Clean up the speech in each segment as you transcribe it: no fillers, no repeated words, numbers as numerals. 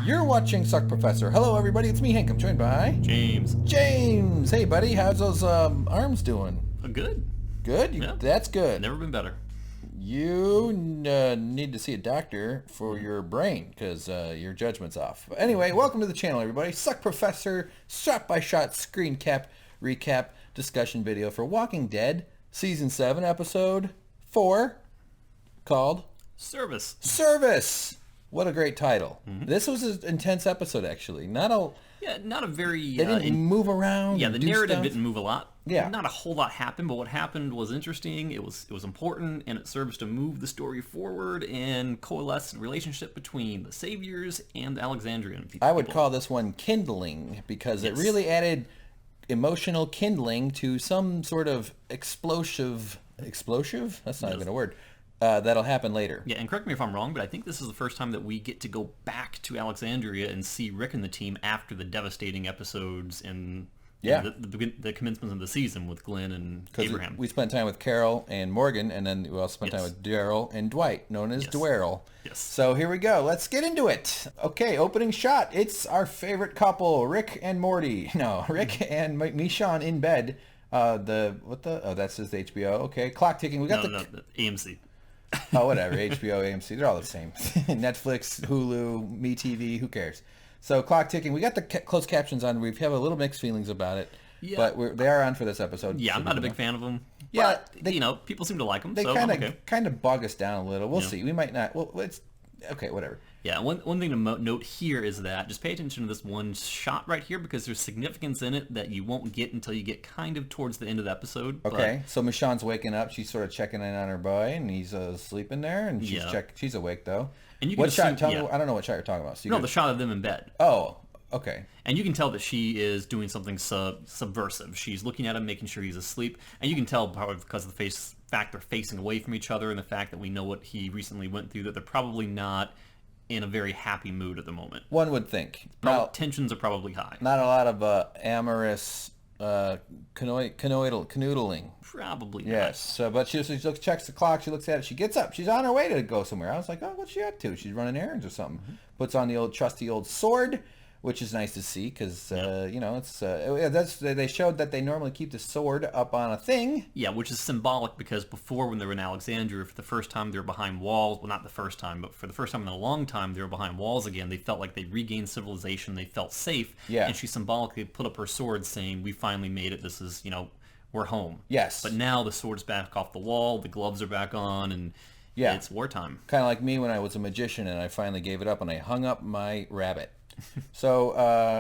You're watching Suckprofessor. Hello, everybody. It's me, Hank. I'm joined by... James. James! Hey, buddy. How's those arms doing? Good. Good? Yeah. That's good. Never been better. You need to see a doctor for your brain because your judgment's off. But anyway, welcome to the channel, everybody. Suckprofessor, shot-by-shot screen cap recap discussion video for Walking Dead, Season 7, Episode 4, called... Service! What a great title. Mm-hmm. This was an intense episode, actually. Not a very... They didn't move around. Yeah, the narrative stuff. didn't move a lot. Yeah. Not a whole lot happened, but what happened was interesting. It was important, and it serves to move the story forward and coalesce the relationship between the Saviors and the Alexandrian people. I would call this one kindling because it really added emotional kindling to some sort of explosive? That's not even a word. That'll happen later. Yeah, and correct me if I'm wrong, but I think this is the first time that we get to go back to Alexandria and see Rick and the team after the devastating episodes in the commencement of the season with Glenn and Abraham. We spent time with Carol and Morgan, and then we also spent time with Daryl and Dwight, known as Daryl. Yes. So here we go. Let's get into it. Okay, opening shot. It's our favorite couple, Rick and Morty. No, Rick and Michonne in bed. That's just HBO. Okay, clock ticking. We got the AMC. Oh, whatever. HBO, AMC, they're all the same. Netflix, Hulu, MeTV, who cares? So, clock ticking. We got the closed captions on. We have a little mixed feelings about it. Yeah. But they are on for this episode. Yeah, I'm not a big fan of them. Yeah. But, people seem to like them. They kind of bog us down a little. We'll see. We might not. Well, it's... Okay, whatever. Yeah, one thing to note here is that just pay attention to this one shot right here because there's significance in it that you won't get until you get kind of towards the end of the episode. Okay, so Michonne's waking up. She's sort of checking in on her boy, and he's sleeping there, and she's awake, though. And you can shot? Tell me, I don't know what shot you're talking about. So the shot of them in bed. Oh, okay. And you can tell that she is doing something subversive. She's looking at him, making sure he's asleep, and you can tell probably because of the fact they're facing away from each other and the fact that we know what he recently went through, that they're probably not in a very happy mood at the moment. One would think. Tensions are probably high. Not a lot of amorous canoodling. Probably not. Yes. So, but she checks the clock. She looks at it. She gets up. She's on her way to go somewhere. I was like, oh, what's she up to? She's running errands or something. Mm-hmm. Puts on the trusty old sword, which is nice to see because it's they showed that they normally keep the sword up on a thing. Yeah, which is symbolic because before, when they were in Alexandria, for the first time they were behind walls. Well, not the first time, but for the first time in a long time they were behind walls again. They felt like they regained civilization. They felt safe. Yeah. And she symbolically put up her sword, saying, "We finally made it. This is we're home." Yes. But now the sword's back off the wall. The gloves are back on, and it's wartime. Kind of like me when I was a magician and I finally gave it up and I hung up my rabbit. So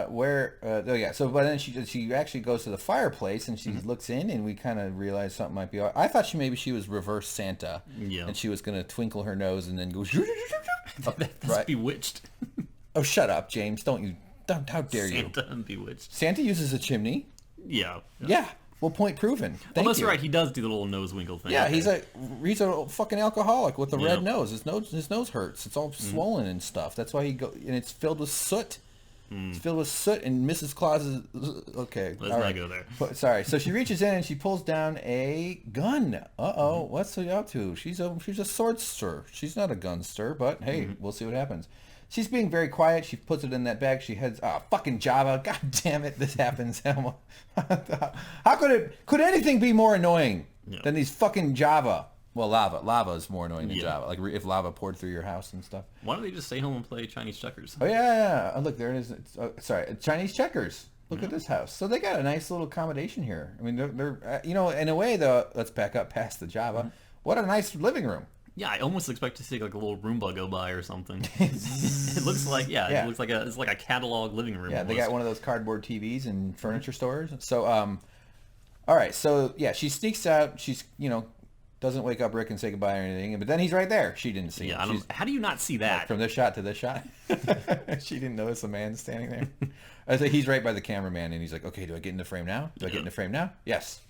but then she actually goes to the fireplace and she looks in and we kind of realize something might be. I thought maybe she was reverse Santa, and she was gonna twinkle her nose and then go. That's Bewitched. Oh, shut up, James! How dare you? Santa and Bewitched. Santa uses a chimney. Yeah. Well, point proven. That's right. He does do the little nose winkle thing. Yeah, okay. he's a fucking alcoholic with a red nose. His nose hurts. It's all swollen and stuff. That's why and it's filled with soot. It's filled with soot and Mrs. Claus's... Okay. Let's not go there. Sorry. So she reaches in and she pulls down a gun. Uh-oh. What's she up to? She's a swordster. She's not a gunster, but hey, we'll see what happens. She's being very quiet. She puts it in that bag. She heads... fucking Java. God damn it. This happens. How could anything be more annoying than these fucking Java? Well, lava. Lava is more annoying than Java. Like if lava poured through your house and stuff. Why don't they just stay home and play Chinese checkers? Oh, yeah. Oh, look, there it is. Chinese checkers. Look at this house. So they got a nice little accommodation here. I mean, they're in a way, though, let's back up past the Java. What a nice living room. Yeah, I almost expect to see like a little Roomba go by or something. It looks like it looks like it's like a catalog living room. Yeah, almost. They got one of those cardboard TVs in furniture stores. So all right, so she sneaks out. She's doesn't wake up Rick and say goodbye or anything, but then he's right there. She didn't see him. How do you not see that? From this shot to this shot? She didn't notice a man standing there. I was like, he's right by the cameraman, and he's like, okay, do I get in the frame now? Do I get in the frame now? Yes.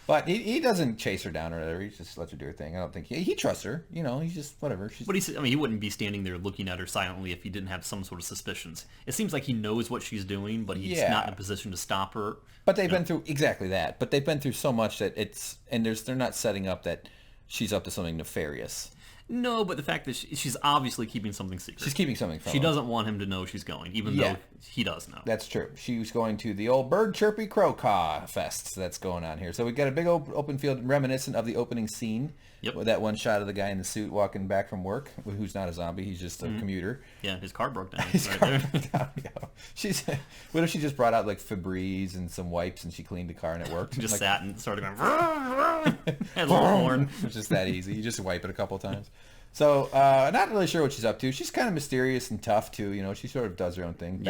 But he doesn't chase her down or whatever. He just lets her do her thing. I don't think he trusts her. He's just whatever. But he wouldn't be standing there looking at her silently if he didn't have some sort of suspicions. It seems like he knows what she's doing, but he's not in a position to stop her. But they've been through exactly that. But they've been through so much that they're not setting up that she's up to something nefarious. No, but the fact that she's obviously keeping something secret. She's keeping something from She him. doesn't want him to know she's going, even though he does know. That's true. She was going to the old bird chirpy crow caw fest that's going on here. So we got a big open field reminiscent of the opening scene. Yep. With that one shot of the guy in the suit walking back from work, who's not a zombie, he's just a commuter. Yeah, his car broke down. His car broke down. Yeah. What if she just brought out like Febreze and some wipes and she cleaned the car and it worked? Just like, sat and started going, had a little horn. It's just that easy. You just wipe it a couple times. So, not really sure what she's up to. She's kind of mysterious and tough too. You know, she sort of does her own thing.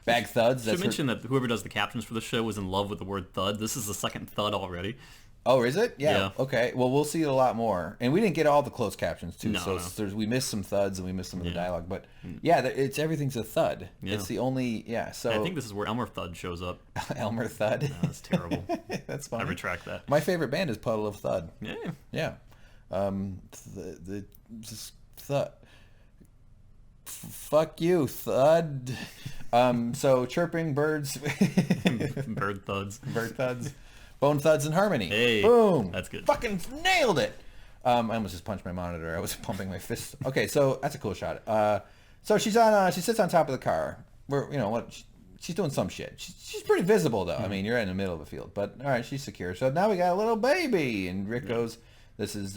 Bag thuds. Should mention that whoever does the captions for the show was in love with the word thud. This is the second thud already. Oh, is it? Yeah. Okay. Well, we'll see it a lot more. And we didn't get all the closed captions too. No. We missed some thuds and we missed some of the dialogue. But yeah, everything's a thud. Yeah. It's the only, so. I think this is where Elmer Thud shows up. Elmer Thud? No, that's terrible. That's funny. I retract that. My favorite band is Puddle of Thud. Yeah. Yeah. Just thud. Fuck you, thud. So chirping birds. Bird thuds. Bird thuds. Bone thuds in harmony. Hey, boom. That's good. Fucking nailed it. I almost just punched my monitor. I was pumping my fist. Okay, so that's a cool shot. So she sits on top of the car. She's doing some shit. She's pretty visible though. I mean, you're in the middle of the field, but all right, she's secure. So now we got a little baby, and Rick goes, "This is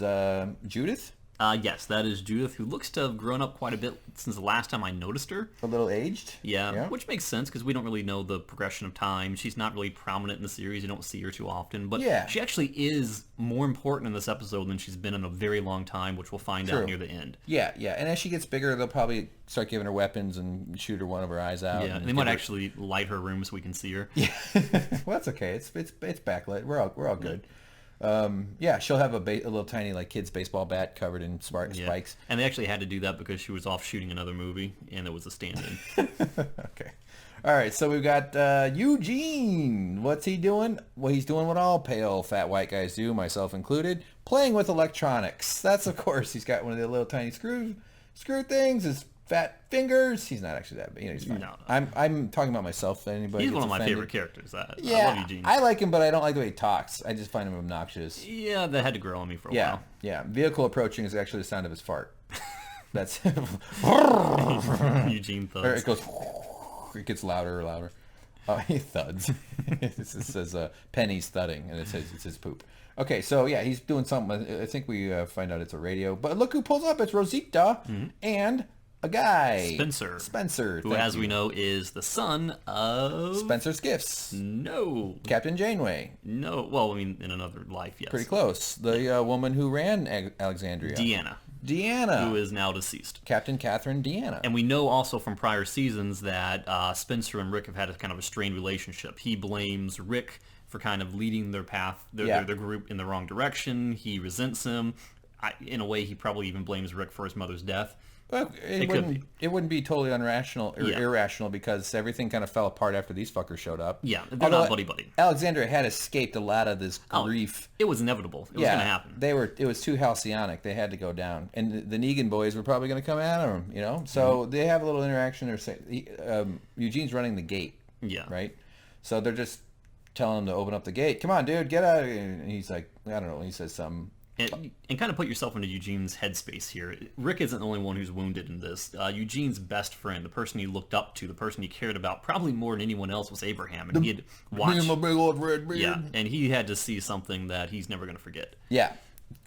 Judith." Yes, that is Judith, who looks to have grown up quite a bit since the last time I noticed her. A little aged? Yeah. Which makes sense because we don't really know the progression of time. She's not really prominent in the series. You don't see her too often. But she actually is more important in this episode than she's been in a very long time, which we'll find out near the end. Yeah. And as she gets bigger, they'll probably start giving her weapons and shoot her one of her eyes out. Yeah, and they might actually light her room so we can see her. Yeah. Well, that's okay. It's backlit. We're all good. She'll have a little tiny like kid's baseball bat covered in spikes. And they actually had to do that because she was off shooting another movie, and it was a stand-in. Okay. All right, so we've got Eugene. What's he doing? Well, he's doing what all pale, fat white guys do, myself included, playing with electronics. That's, of course, he's got one of the little tiny screw things, his fat fingers. He's not actually that big. He's fine. No. I'm talking about myself. Anybody? He's one of my favorite characters. I love Eugene. I like him, but I don't like the way he talks. I just find him obnoxious. Yeah, that had to grow on me for a while. Yeah. Vehicle approaching is actually the sound of his fart. That's Eugene thuds. Or it goes. It gets louder and louder. He thuds. It says Penny's thudding, and it's his poop. Okay, so yeah, he's doing something. I think we find out it's a radio. But look who pulls up. It's Rosita and a guy. Spencer. Who, as we know, is the son of... Spencer's Gifts. No. Captain Janeway. No. Well, I mean, in another life, yes. Pretty close. The woman who ran Alexandria. Deanna. Who is now deceased. Captain Catherine Deanna. And we know also from prior seasons that Spencer and Rick have had a kind of a strained relationship. He blames Rick for kind of leading their path, their group in the wrong direction. He resents him. In a way, he probably even blames Rick for his mother's death. Well, it wouldn't be totally irrational because everything kind of fell apart after these fuckers showed up. Yeah, they're not buddy-buddy. Alexandria had escaped a lot of this grief. It was inevitable. It was going to happen. It was too halcyonic. They had to go down. And the Neegan boys were probably going to come at them, you know? So they have a little interaction. Eugene's running the gate. Yeah. Right? So they're just telling him to open up the gate. Come on, dude, get out of here. And he's like, I don't know. He says something. And kind of put yourself into Eugene's headspace here. Rick isn't the only one who's wounded in this. Eugene's best friend, the person he looked up to, the person he cared about, probably more than anyone else, was Abraham. And he had watched... my big old red beard. Yeah, and he had to see something that he's never going to forget. Yeah.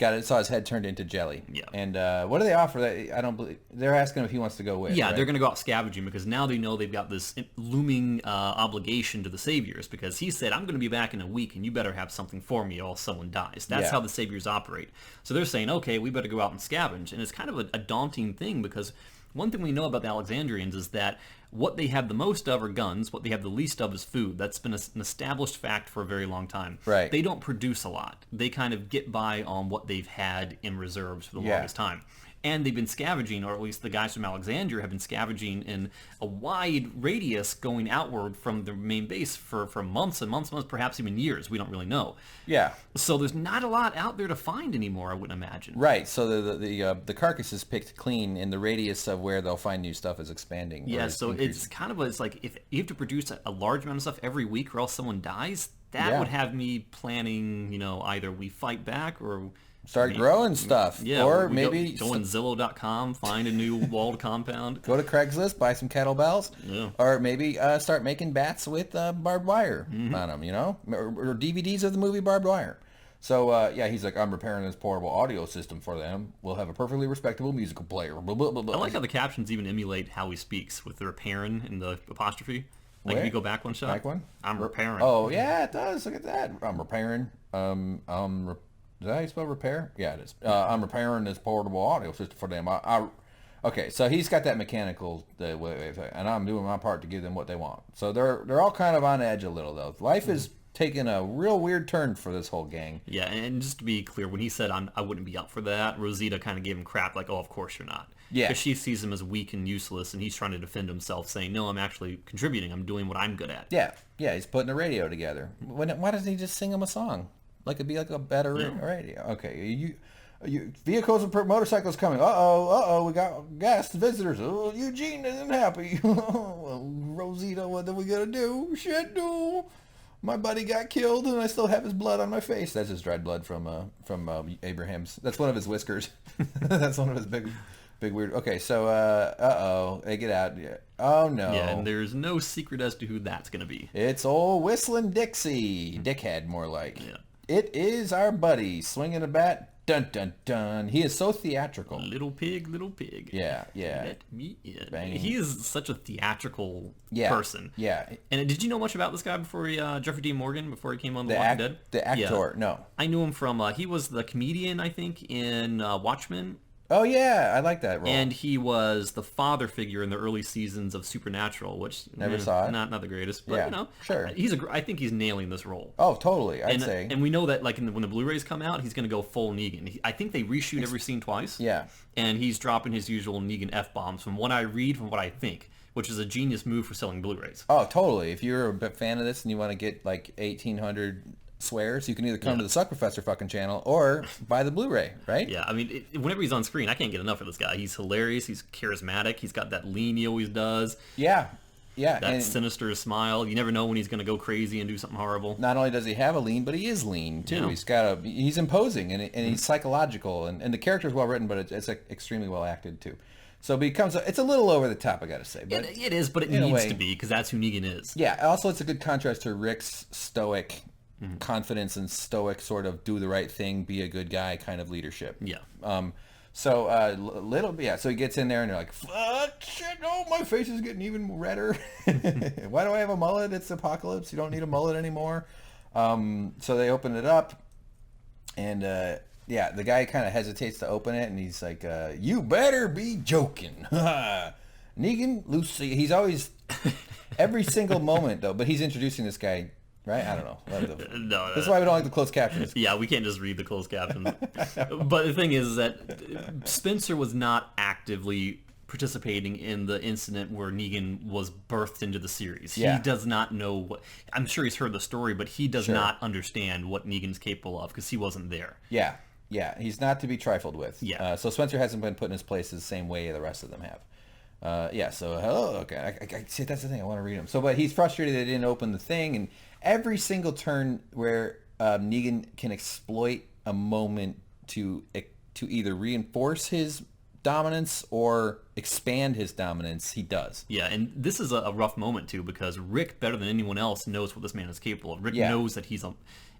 Saw his head turned into jelly. Yeah. And what do they offer? I don't believe they're asking him if he wants to go with. Yeah, right? They're going to go out scavenging because now they know they've got this looming obligation to the Saviors because he said, I'm going to be back in a week and you better have something for me or else someone dies. That's how the Saviors operate. So they're saying, okay, we better go out and scavenge. And it's kind of a daunting thing because one thing we know about the Alexandrians is that what they have the most of are guns. What they have the least of is food. That's been an established fact for a very long time. Right. They don't produce a lot. They kind of get by on what they've had in reserves for the longest time. And they've been scavenging, or at least the guys from Alexandria have been scavenging in a wide radius going outward from the main base for months and months, perhaps even years. We don't really know. Yeah. So there's not a lot out there to find anymore, I wouldn't imagine. Right. So the carcass is picked clean, and the radius of where they'll find new stuff is expanding. Yeah. So it's kind of it's like if you have to produce a large amount of stuff every week, or else someone dies. That would have me planning. Either we fight back or Start growing stuff. Yeah, or maybe go on Zillow.com, find a new walled compound. Go to Craigslist, buy some kettlebells. Yeah. Or maybe start making bats with barbed wire on them, you know? Or DVDs of the movie Barbed Wire. So, yeah, he's like, I'm repairing this portable audio system for them. We'll have a perfectly respectable musical player. Blah, blah, blah, blah. I like how the captions even emulate how he speaks with the repairing and the apostrophe. Like, if you go back one shot. Back one? I'm repairing. Oh, yeah, it does. Look at that. I'm repairing. Is that how you spell repair? Yeah, it is. I'm repairing this portable audio system for them. Okay, so he's got that mechanical, and I'm doing my part to give them what they want. So they're all kind of on edge a little, though. Life is taking a real weird turn for this whole gang. Yeah, and just to be clear, when he said I wouldn't be up for that, Rosita kind of gave him crap, like, oh, of course you're not. Yeah. Because she sees him as weak and useless, and he's trying to defend himself, saying, no, I'm actually contributing. I'm doing what I'm good at. Yeah, he's putting the radio together. Why doesn't he just sing him a song? Like, it'd be like a better radio. Okay, vehicles and motorcycles coming. We got guests, visitors. Oh, Eugene isn't happy. Well, Rosita, what are we gonna do? Shit, do. My buddy got killed, and I still have his blood on my face. That's his dried blood from Abraham's. That's one of his whiskers. That's one of his big weird. Okay, so they get out. Yeah. Oh no. Yeah, and there's no secret as to who that's gonna be. It's old Whistling Dixie, dickhead, more like. Yeah. It is our buddy swinging a bat. Dun dun dun. He is so theatrical. Little pig, little pig. Yeah. Let me in. Bang. He is such a theatrical person. Yeah. And did you know much about this guy before Jeffrey Dean Morgan, before he came on The Walking Dead? The actor, no. I knew him from, he was the comedian, I think, in Watchmen. Oh, yeah. I like that role. And he was the father figure in the early seasons of Supernatural, which... Never saw it. Not the greatest, but, you know. Sure. I think he's nailing this role. Oh, totally. I'd say. And we know that, like, when the Blu-rays come out, he's going to go full Negan. I think they reshoot every scene twice. Yeah. And he's dropping his usual Negan F-bombs from what I read, from what I think, which is a genius move for selling Blu-rays. Oh, totally. If you're a fan of this and you want to get, like, 1,800... swears, you can either come to the Suckprofessor fucking channel or buy the Blu-ray, right? Yeah, I mean, whenever he's on screen, I can't get enough of this guy. He's hilarious. He's charismatic. He's got that lean he always does. Yeah. That sinister smile. You never know when he's going to go crazy and do something horrible. Not only does he have a lean, but he is lean, too. Yeah. He's imposing, and he's psychological, and the character's well written, but it's extremely well acted, too. So it's a little over the top, I gotta say. But it is, but it needs to be, because that's who Negan is. Yeah, also it's a good contrast to Rick's stoic confidence and stoic sort of do the right thing, be a good guy kind of leadership. Yeah. So he gets in there and they're like, fuck, shit, no, my face is getting even redder. Why do I have a mullet? It's apocalypse. You don't need a mullet anymore. So they open it up and the guy kind of hesitates to open it and he's like, you better be joking. Negan, Lucy, he's always, every single moment though, but he's introducing this guy. Right? I don't know. No. That's why we don't like the closed captions. Yeah, we can't just read the closed captions. But the thing is that Spencer was not actively participating in the incident where Negan was birthed into the series. Yeah. He does not know what... I'm sure he's heard the story, but he does not understand what Negan's capable of because he wasn't there. Yeah. Yeah. He's not to be trifled with. Yeah. So Spencer hasn't been put in his place the same way the rest of them have. Okay. I see, that's the thing. I want to read him. So, but he's frustrated they didn't open the thing, and every single turn where Negan can exploit a moment to either reinforce his dominance or expand his dominance, he does. Yeah, and this is a rough moment too, because Rick, better than anyone else, knows what this man is capable of. Rick knows that he's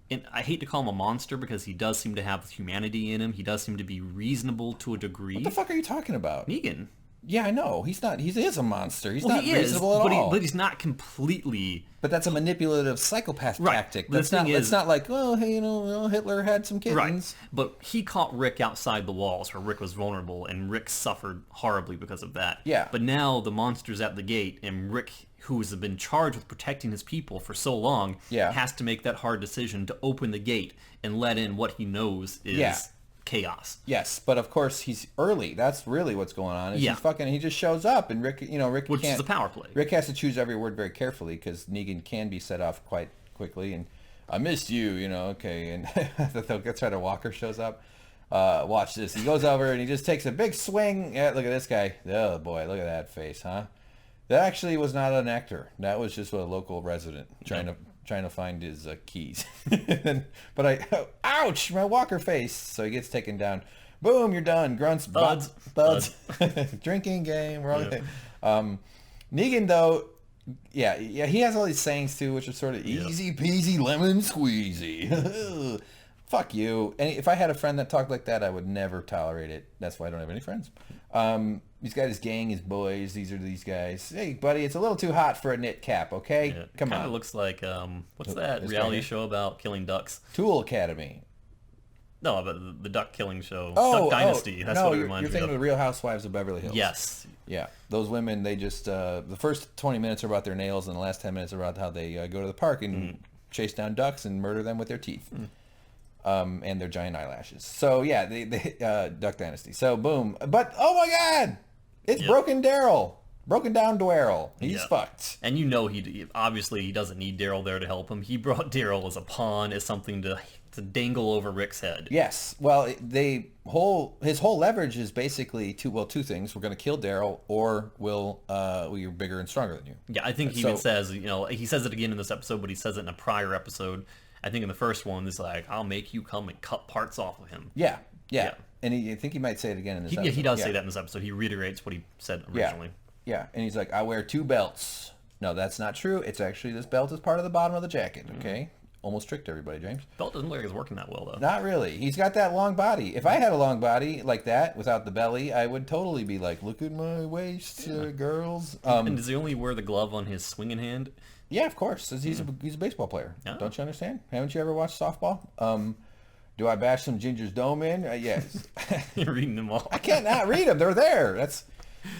and I hate to call him a monster because he does seem to have humanity in him. He does seem to be reasonable to a degree. What the fuck are you talking about? Negan. Yeah, I know. He's not. He is a monster. He's not reasonable at all. But he's not completely. But that's a manipulative psychopath tactic. It's not like, oh, hey, Hitler had some kittens. Right. But he caught Rick outside the walls where Rick was vulnerable, and Rick suffered horribly because of that. Yeah. But now the monster's at the gate, and Rick, who has been charged with protecting his people for so long, has to make that hard decision to open the gate and let in what he knows is chaos. Yes, but of course he's early. That's really what's going on. He just shows up, and Rick, which is a power play. Rick has to choose every word very carefully because Negan can be set off quite quickly. And I missed you, okay. And that's right. A walker shows up. Watch this. He goes over and he just takes a big swing. Yeah, look at this guy. Oh boy, look at that face, huh? That actually was not an actor. That was just a local resident trying trying to find his keys. Ouch, my walker face. So he gets taken down. Boom, you're done. Grunts, buds. Drinking game. We're all Negan, though, yeah, he has all these sayings, too, which are sort of easy peasy lemon squeezy. Fuck you. And if I had a friend that talked like that, I would never tolerate it. That's why I don't have any friends. He's got his gang, his boys. These are these guys. Hey, buddy, it's a little too hot for a knit cap, okay? Yeah, come on. Kind of looks like, what's that reality show about killing ducks? Tool Academy. No, but the duck killing show. Duck Dynasty. That's what it reminds me of. You're thinking of the Real Housewives of Beverly Hills. Yes. Yeah. Those women, they just, the first 20 minutes are about their nails, and the last 10 minutes are about how they go to the park and chase down ducks and murder them with their teeth. And their giant eyelashes. So, yeah, they Duck Dynasty. So, boom. But, oh my God! It's Broken Daryl. Broken down Daryl. He's fucked. And you know he doesn't need Daryl there to help him. He brought Daryl as a pawn, as something to dangle over Rick's head. Yes. Well, his whole leverage is basically two things. We're going to kill Daryl, or we're bigger and stronger than you. Yeah, I think he even says, he says it again in this episode, but he says it in a prior episode. I think in the first one, it's like, I'll make you come and cut parts off of him. Yeah. And I think he might say it again in this episode. He does say that in this episode. He reiterates what he said originally. Yeah, and he's like, I wear 2 belts. No, that's not true. It's actually, this belt is part of the bottom of the jacket, okay? Almost tricked everybody, James. Belt doesn't look like it's working that well, though. Not really. He's got that long body. If I had a long body like that, without the belly, I would totally be like, look at my waist, girls. And does he only wear the glove on his swinging hand? Yeah, of course. He's a baseball player. Oh. Don't you understand? Haven't you ever watched softball? Do I bash some Ginger's dome in? Yes. You're reading them all. I can't not read them. They're there.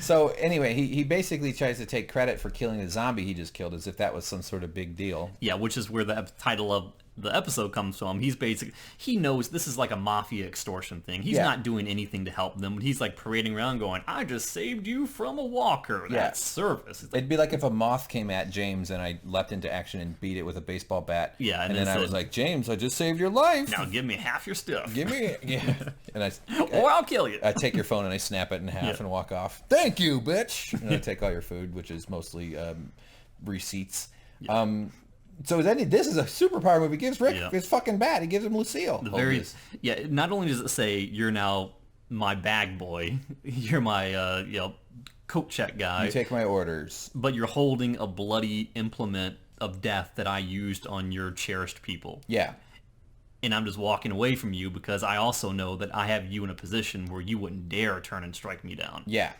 So anyway, he basically tries to take credit for killing the zombie he just killed, as if that was some sort of big deal. Yeah, which is where the title of the episode comes from. He knows this is like a mafia extortion thing. He's not doing anything to help them. He's like parading around going, I just saved you from a walker. That's service. It'd be like if a moth came at James and I leapt into action and beat it with a baseball bat. Yeah, and then I was like, James, I just saved your life. Now give me half your stuff. Give me and or I'll kill you. I take your phone and I snap it in half and walk off. Thank you, bitch. And I take all your food, which is mostly receipts. Yeah. So this is a superpower movie. It gives Rick his fucking bat. He gives him Lucille. Not only does it say you're now my bag boy, you're my coat check guy. You take my orders. But you're holding a bloody implement of death that I used on your cherished people. Yeah. And I'm just walking away from you because I also know that I have you in a position where you wouldn't dare turn and strike me down. Yeah.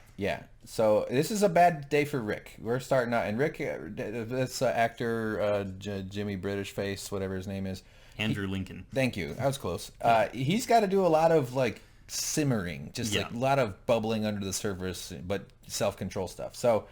So this is a bad day for Rick. We're starting out, and Rick, this actor, Jimmy British Face, whatever his name is. Andrew Lincoln. Thank you. I was close. He's got to do a lot of like simmering, just like a lot of bubbling under the surface, but self-control stuff. So,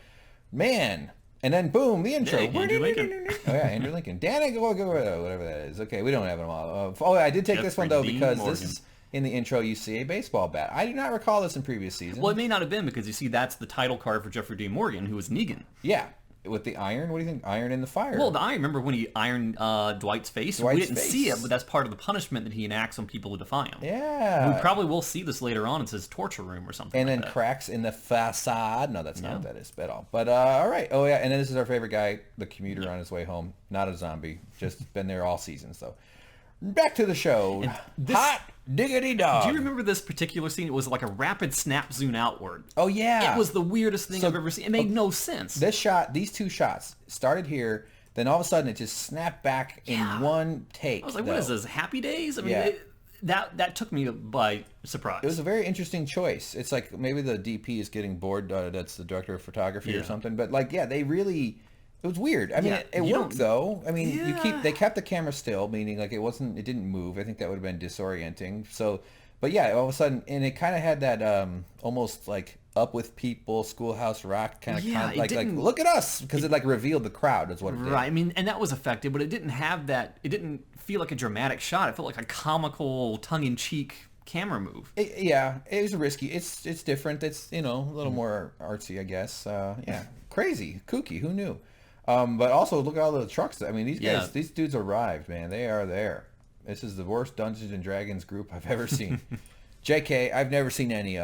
man. And then boom, the intro. Andrew Lincoln. Oh yeah, Andrew Lincoln. Danica, whatever that is. Okay, we don't have them all. I did take this one though because this is in the intro. You see a baseball bat. I do not recall this in previous seasons. Well, it may not have been because you see that's the title card for Jeffrey Dean Morgan, who was Negan. Yeah, with the iron. What do you think? Iron in the fire. Well, I remember when he ironed Dwight's face. We didn't see it, but that's part of the punishment that he enacts on people who defy him. Yeah. We probably will see this later on. It's his torture room or something. And then cracks in the facade. No, that's not what that is at all. But all right. Oh yeah. And then this is our favorite guy, the commuter on his way home. Not a zombie. Just been there all seasons though. Back to the show. Hot diggity dog. Do you remember this particular scene? It was like a rapid snap zoom outward. Oh yeah. It was the weirdest thing I've ever seen. It made no sense. These two shots started here, then all of a sudden it just snapped back in one take. I was like, what is this? Happy Days? I mean, that took me by surprise. It was a very interesting choice. It's like maybe the DP is getting bored. That's the director of photography or something. But like, they really. It was weird. I mean, it worked though. I mean, they kept the camera still, meaning like it didn't move. I think that would have been disorienting. So, but yeah, all of a sudden, and it kind of had that almost like Up With People, Schoolhouse Rock kind of like look at us, because it like revealed the crowd is what it did. Right. I mean, and that was effective, but it didn't have that. It didn't feel like a dramatic shot. It felt like a comical, tongue-in-cheek camera move. It was risky. It's different. It's a little more artsy, I guess. Crazy, kooky. Who knew? But also look at all the trucks. I mean, these guys, these dudes arrived, man. They are there. This is the worst Dungeons and Dragons group I've ever seen. JK, I've never seen any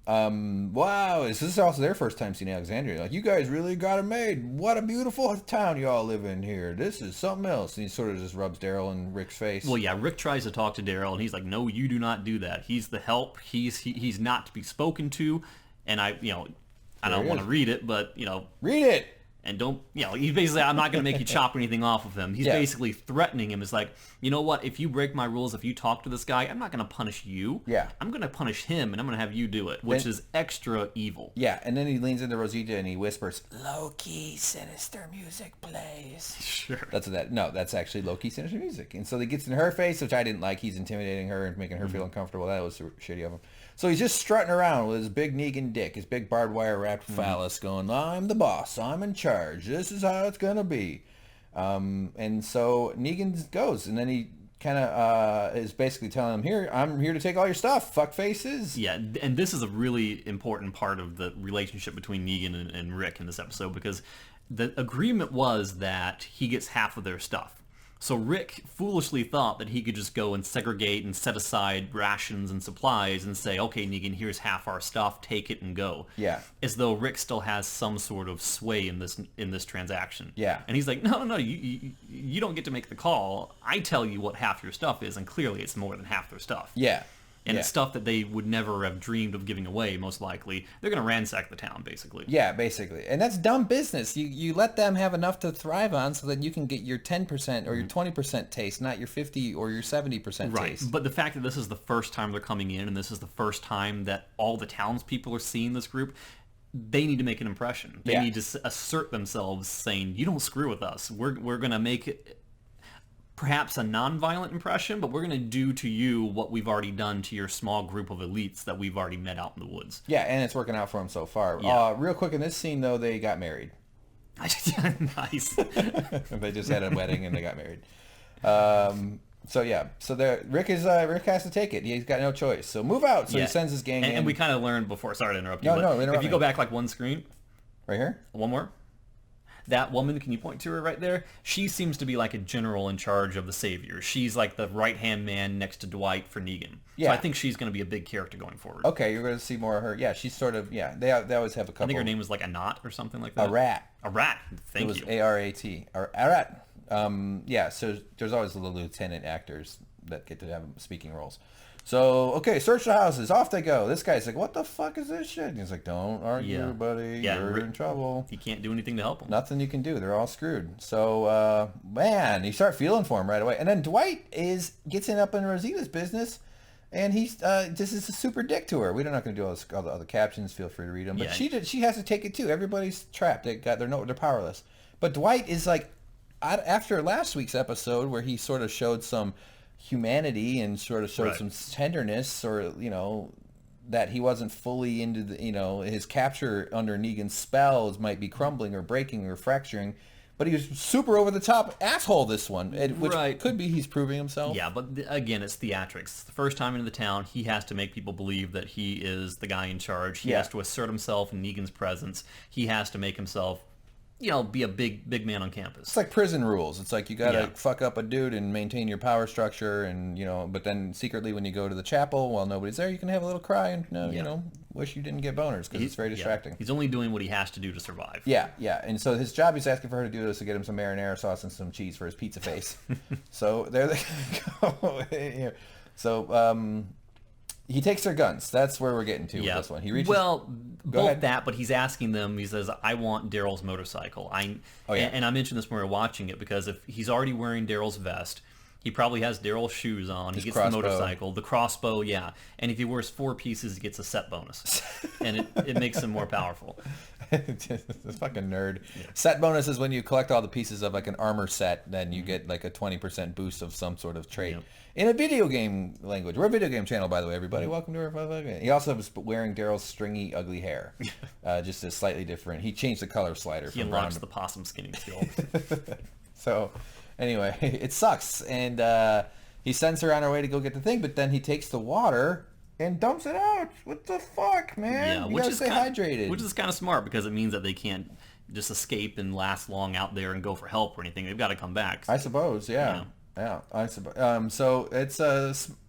Wow, this is also their first time seeing Alexandria. Like, you guys really got it made. What a beautiful town you all live in here. This is something else. And he sort of just rubs Daryl in Rick's face. Well, yeah, Rick tries to talk to Daryl, and he's like, no, you do not do that. He's the help. He's not to be spoken to. And I don't want to read it, but, Read it! And don't, he's basically, I'm not going to make you chop anything off of him. He's basically threatening him. It's like, you know what? If you break my rules, if you talk to this guy, I'm not going to punish you. Yeah. I'm going to punish him, and I'm going to have you do it, which is extra evil. Yeah, and then he leans into Rosita and he whispers, low-key sinister music plays. Sure. That's actually low-key sinister music. And so he gets in her face, which I didn't like. He's intimidating her and making her feel uncomfortable. That was shitty of him. So he's just strutting around with his big Neegan dick, his big barbed wire wrapped phallus going, I'm the boss, I'm in charge, this is how it's going to be. And so Neegan goes, and then he kind of is basically telling him, I'm here to take all your stuff, fuck faces. Yeah, and this is a really important part of the relationship between Neegan and Rick in this episode, because the agreement was that he gets half of their stuff. So Rick foolishly thought that he could just go and segregate and set aside rations and supplies and say, okay, Neegan, here's half our stuff, take it and go. Yeah. As though Rick still has some sort of sway in this transaction. Yeah. And he's like, no, you don't get to make the call. I tell you what half your stuff is, and clearly it's more than half their stuff. Yeah. And it's stuff that they would never have dreamed of giving away, most likely. They're going to ransack the town, basically. Yeah, basically. And that's dumb business. You let them have enough to thrive on so that you can get your 10% or your 20% taste, not your 50 or your 70% taste. Right. But the fact that this is the first time they're coming in, and this is the first time that all the townspeople are seeing this group, they need to make an impression. They need to assert themselves, saying, you don't screw with us. We're going to make perhaps a non-violent impression, but we're going to do to you what we've already done to your small group of elites that we've already met out in the woods. Yeah, and it's working out for them so far. Yeah. Real quick, in this scene, though, they got married. Nice. They just had a wedding and they got married. Rick has to take it. He's got no choice. So move out. So he sends his gang in. And we kind of learned before. Sorry to interrupt you. Interrupt if you go back like one screen. Right here? One more. That woman, can you point to her right there? She seems to be like a general in charge of the Saviors. She's like the right-hand man next to Dwight for Neegan. Yeah. So I think she's going to be a big character going forward. Okay, you're going to see more of her. Yeah, she's sort of, they always have a couple. I think her name was like Arat or something like that. Arat. Arat. Thank you. It was A-R-A-T. Arat. So there's always the lieutenant actors that get to have speaking roles. So, okay, search the houses. Off they go. This guy's like, what the fuck is this shit? And he's like, don't argue, buddy. You're in trouble. You can't do anything to help them. Nothing you can do. They're all screwed. So, man, you start feeling for him right away. And then Dwight gets up in Rosita's business, and he's just is a super dick to her. We're not going to do all the other captions. Feel free to read them. But she has to take it, too. Everybody's trapped. They're powerless. But Dwight is like, after last week's episode where he sort of showed some humanity and sort of showed some tenderness, or that he wasn't fully into his capture under Negan's spells might be crumbling or breaking or fracturing, but he was super over the top asshole this one, which could be he's proving himself. Yeah, but again, it's theatrics. It's the first time into the town. He has to make people believe that he is the guy in charge. He has to assert himself in Negan's presence. He has to make himself be a big man on campus. It's like prison rules. It's like you gotta fuck up a dude and maintain your power structure, and but then secretly when you go to the chapel while nobody's there, you can have a little cry and wish you didn't get boners because it's very distracting. He's only doing what he has to do to survive. Yeah. And so his job he's asking for her to do is to get him some marinara sauce and some cheese for his pizza face. So there they go. So he takes their guns. That's where we're getting to with this one. He reaches. Both that, but he's asking them. He says, "I want Daryl's motorcycle." And I mentioned this when we were watching it because if he's already wearing Daryl's vest, he probably has Daryl's shoes on. He gets the motorcycle, the crossbow, and if he wears 4 pieces, he gets a set bonus, and it makes him more powerful. This fucking nerd. Yeah. Set bonus is when you collect all the pieces of like an armor set, then you get like a 20% boost of some sort of trait. Yep. In a video game language. We're a video game channel, by the way, everybody. Welcome to our... He also was wearing Daryl's stringy, ugly hair. Just a slightly different... He changed the color slider. He unlocks the possum skinning skill. So, anyway, it sucks. And he sends her on her way to go get the thing, but then he takes the water and dumps it out. What the fuck, man? You gotta stay hydrated. Which is kind of smart because it means that they can't just escape and last long out there and go for help or anything. They've got to come back. I suppose, yeah. Yeah, so it's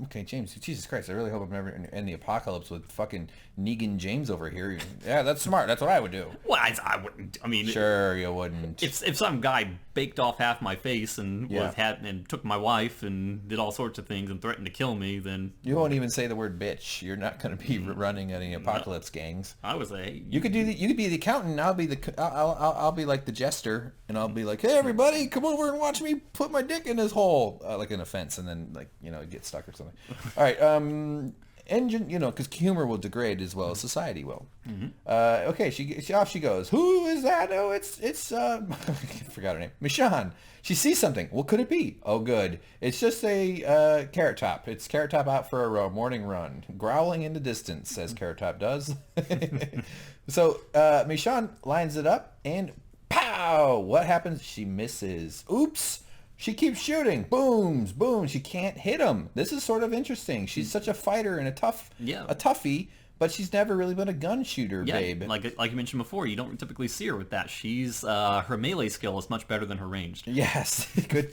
okay, James. Jesus Christ! I really hope I'm never in the apocalypse with fucking Neegan James over here. Yeah, that's smart. That's what I would do. Well, I wouldn't. I mean, sure, you wouldn't. If some guy baked off half my face and and took my wife and did all sorts of things and threatened to kill me, then you won't even say the word bitch. You're not going to be running any apocalypse gangs. I would say you could you could be the accountant. I'll be I'll be like the jester, and I'll be like, hey everybody, come over and watch me put my dick in this hole. Like an offense, and then get stuck or something. All right, engine, because humor will degrade as well as society will. Okay, she off she goes. Who is that? Oh, it's I forgot her name. Michonne. She sees something. What could it be? Oh, good. It's just a Carrot Top. It's Carrot Top out for a morning run, growling in the distance, as Carrot Top does. So Michonne lines it up, and pow! What happens? She misses. Oops. She keeps shooting. Booms, boom. She can't hit him. This is sort of interesting. She's such a fighter and a toughie, but she's never really been a gun shooter, babe. Like you mentioned before, you don't typically see her with that. She's her melee skill is much better than her ranged. Yes, good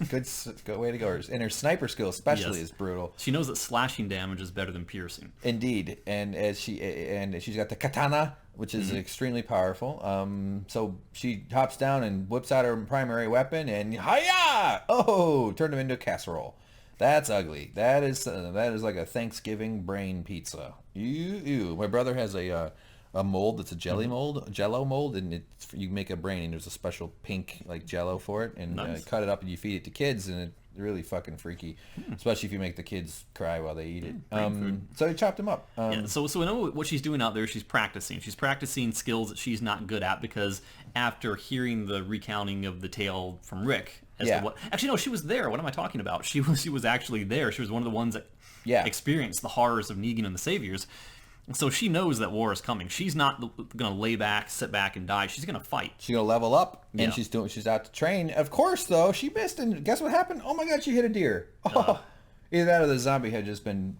way to go. And her sniper skill especially is brutal. She knows that slashing damage is better than piercing. Indeed, and she's got the katana, which is extremely powerful. So she hops down and whips out her primary weapon and hiya! Oh, turned him into a casserole. That's ugly. That is like a Thanksgiving brain pizza. Ew. My brother has a mold that's a jello mold, and you make a brain, and there's a special pink like jello for it, and cut it up and you feed it to kids, and it's really fucking freaky, especially if you make the kids cry while they eat it. So he chopped him up. So we know what she's doing out there. She's practicing skills that she's not good at, because after hearing the recounting of the tale from Rick, actually no, she was there. What am I talking about? She was actually there. She was one of the ones that experienced the horrors of Neegan and the Saviors. So she knows that war is coming. She's not going to sit back and die. She's going to fight. She's going to level up, and she's out to train. Of course, though, she missed, and guess what happened? Oh my God, she hit a deer. Either that or the zombie had just been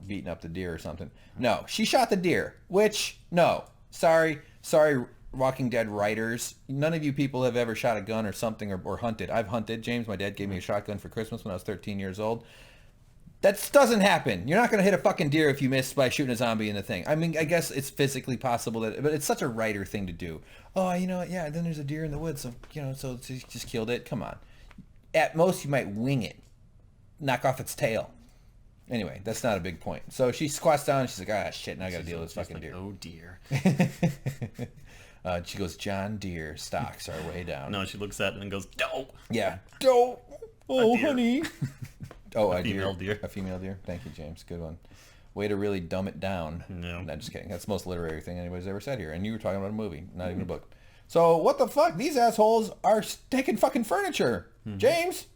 beating up the deer or something. No, she shot the deer. Sorry, Walking Dead writers. None of you people have ever shot a gun or something or hunted. I've hunted. James, my dad, gave me a shotgun for Christmas when I was 13 years old. That doesn't happen. You're not going to hit a fucking deer if you miss by shooting a zombie in the thing. I mean, I guess it's physically possible, but it's such a writer thing to do. Oh, then there's a deer in the woods, so just killed it. Come on. At most, you might wing it. Knock off its tail. Anyway, that's not a big point. So she squats down and she's like, shit, now I got to deal with this fucking deer. Oh, dear. She goes, John Deere stocks are way down. No, she looks at it and goes, doe. Yeah. Doe. Oh, honey. A female deer. A female deer. Thank you, James. Good one. Way to really dumb it down. No. I'm just kidding. That's the most literary thing anybody's ever said here. And you were talking about a movie, not even a book. So what the fuck? These assholes are taking fucking furniture. James,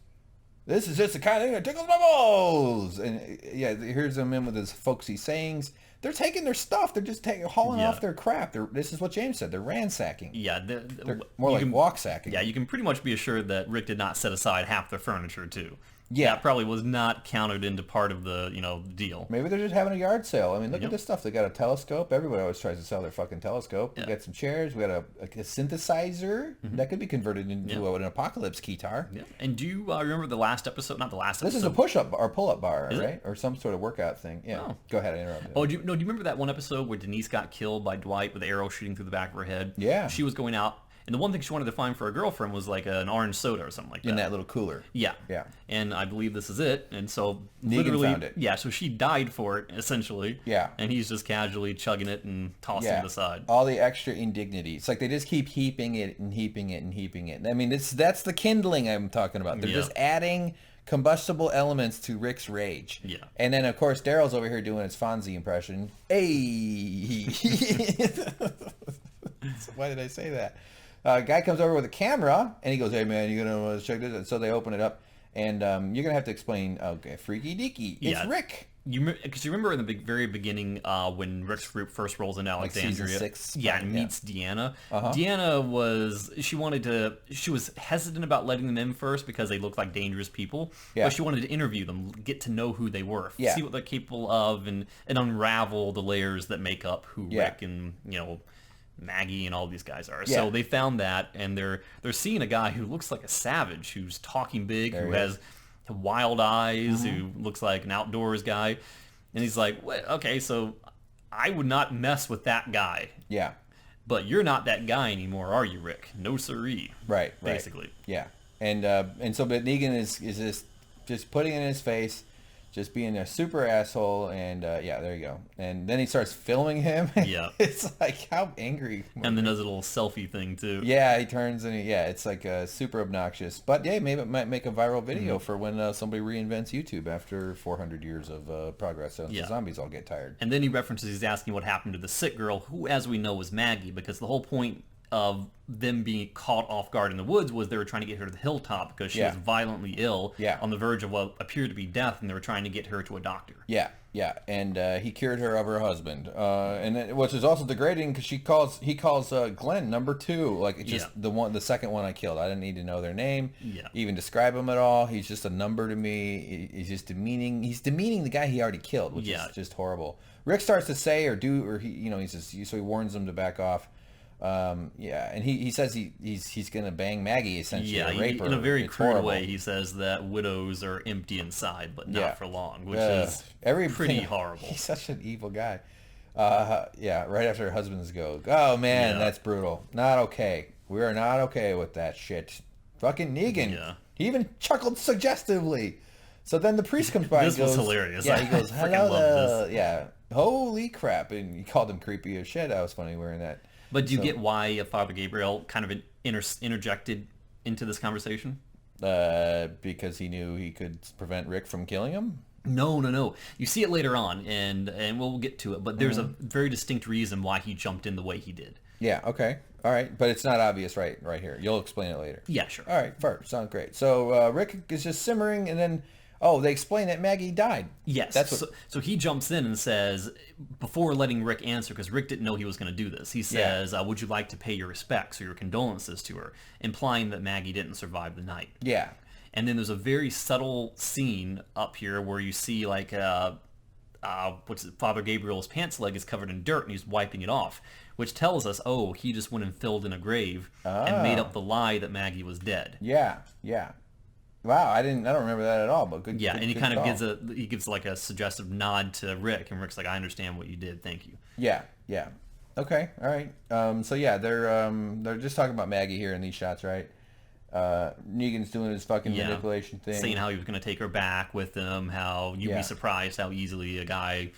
this is just the kind of thing that tickles my balls. And here's him in with his folksy sayings. They're taking their stuff. They're just hauling off their crap. This is what James said. They're ransacking. Yeah. They're more like walk-sacking. Yeah, you can pretty much be assured that Rick did not set aside half their furniture, too. Yeah. That probably was not counted into part of the, deal. Maybe they're just having a yard sale. I mean, look at this stuff. They got a telescope. Everybody always tries to sell their fucking telescope. We got some chairs. We got a synthesizer that could be converted into an apocalypse guitar. Yeah. And do you remember the last episode? Not the last episode. This is a push-up or pull-up bar, right? Or some sort of workout thing. Yeah. Oh. Go ahead. I interrupted. Oh, do you remember that one episode where Denise got killed by Dwight with an arrow shooting through the back of her head? Yeah. She was going out. And the one thing she wanted to find for her girlfriend was like an orange soda or something like that. In that little cooler. Yeah. Yeah. And I believe this is it. And so Neegan found it. Yeah, so she died for it, essentially. Yeah. And he's just casually chugging it and tossing it aside. All the extra indignity. It's like they just keep heaping it and heaping it and heaping it. I mean, that's the kindling I'm talking about. They're just adding combustible elements to Rick's rage. Yeah. And then, of course, Daryl's over here doing his Fonzie impression. Hey! Why did I say that? Guy comes over with a camera, and he goes, hey, man, you going to check this? And so they open it up, and you're going to have to explain, okay, freaky deaky. It's Rick. Because you remember in the very beginning when Rick's group first rolls into Alexandria, like season 6, and meets Deanna. Deanna was hesitant about letting them in first because they looked like dangerous people, but she wanted to interview them, get to know who they were, see what they're capable of, and unravel the layers that make up who Rick and Maggie and all these guys are. So they found that, and they're seeing a guy who looks like a savage, who's talking big, who has wild eyes, who looks like an outdoors guy. And he's like, okay, so I would not mess with that guy. Yeah. But you're not that guy anymore, are you, Rick? No siree. Right. Basically. Yeah. And so, but Negan is just putting it in his face, just being a super asshole, and yeah, there you go. And then he starts filming him. Yeah. It's like, how angry. And then does a little selfie thing, too. Yeah, he turns and it's like super obnoxious. But yeah, maybe it might make a viral video for when somebody reinvents YouTube after 400 years of progress. So the zombies all get tired. And then he references, he's asking what happened to the sick girl, who, as we know, was Maggie, because the whole point of them being caught off guard in the woods was they were trying to get her to the hilltop because she was violently ill, on the verge of what appeared to be death, and they were trying to get her to a doctor. Yeah, and he cured her of her husband, which is also degrading because he calls Glenn number 2, like just the second one I killed. I didn't need to know their name, even describe him at all. He's just a number to me. He's just demeaning. He's demeaning the guy he already killed, which is just horrible. Rick starts to say or do, or so he warns him to back off. And he says he's gonna bang Maggie, essentially, rape her. In a very crude way, he says that widows are empty inside, but not for long, which is pretty horrible. He's such an evil guy. Right after her husbands go, oh man, that's brutal. Not okay. We are not okay with that shit. Fucking Negan. Yeah. He even chuckled suggestively. So then the priest comes by and goes, this was hilarious. Yeah, he goes, hello. Yeah. Holy crap. And he called him creepy as shit. That was funny wearing that. But do you get why Father Gabriel kind of interjected into this conversation? Because he knew he could prevent Rick from killing him? No. You see it later on, and we'll get to it, but there's a very distinct reason why he jumped in the way he did. Yeah, okay. All right, but it's not obvious right here. You'll explain it later. Yeah, sure. All right, first, sounds great. So Rick is just simmering, and then... Oh, they explain that Maggie died. Yes. So he jumps in and says, before letting Rick answer, because Rick didn't know he was going to do this, he says, would you like to pay your respects or your condolences to her, implying that Maggie didn't survive the night. Yeah. And then there's a very subtle scene up here where you see like Father Gabriel's pants leg is covered in dirt and he's wiping it off, which tells us, he just went and filled in a grave and made up the lie that Maggie was dead. Yeah. Wow, I don't remember that at all, but good. Yeah, good, and he good kind call. of gives like a suggestive nod to Rick, and Rick's like, I understand what you did, thank you. Yeah. Okay, all right. So yeah, they're just talking about Maggie here in these shots, right? Negan's doing his fucking manipulation thing, saying how he was going to take her back with him, how you'd be surprised how easily a guy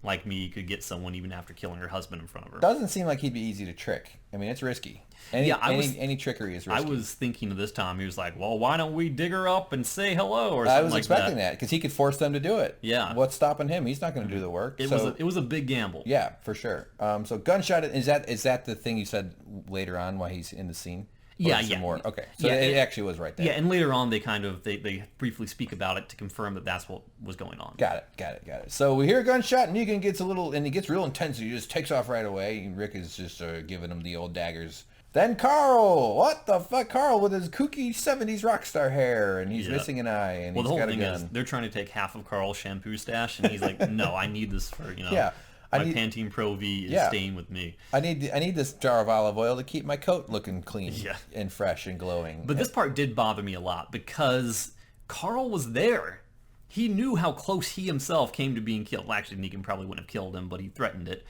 like me could get someone even after killing her husband in front of her. Doesn't seem like he'd be easy to trick. I mean, it's risky. Any trickery is risky. I was thinking of this time, he was like, well, why don't we dig her up and say hello or something like that. I was expecting that because he could force them to do it. Yeah. What's stopping him? He's not going to do the work. It was a big gamble. Yeah, for sure. So gunshot, is that the thing you said later on why he's in the scene? Yeah. More? Okay. So it actually was right there. Yeah, and later on they briefly speak about it to confirm that that's what was going on. Got it. So we hear a gunshot, and Negan gets he gets real intense. He just takes off right away. And Rick is just giving him the old daggers. Then Carl, what the fuck? Carl with his kooky 70s rock star hair, and he's missing an eye, and he's got a gun. Well, the whole thing is they're trying to take half of Carl's shampoo stash, and he's like, no, I need this for, my Pantene Pro V is staying with me. I need this jar of olive oil to keep my coat looking clean and fresh and glowing. But this part did bother me a lot because Carl was there. He knew how close he himself came to being killed. Well, actually, Negan probably wouldn't have killed him, but he threatened it.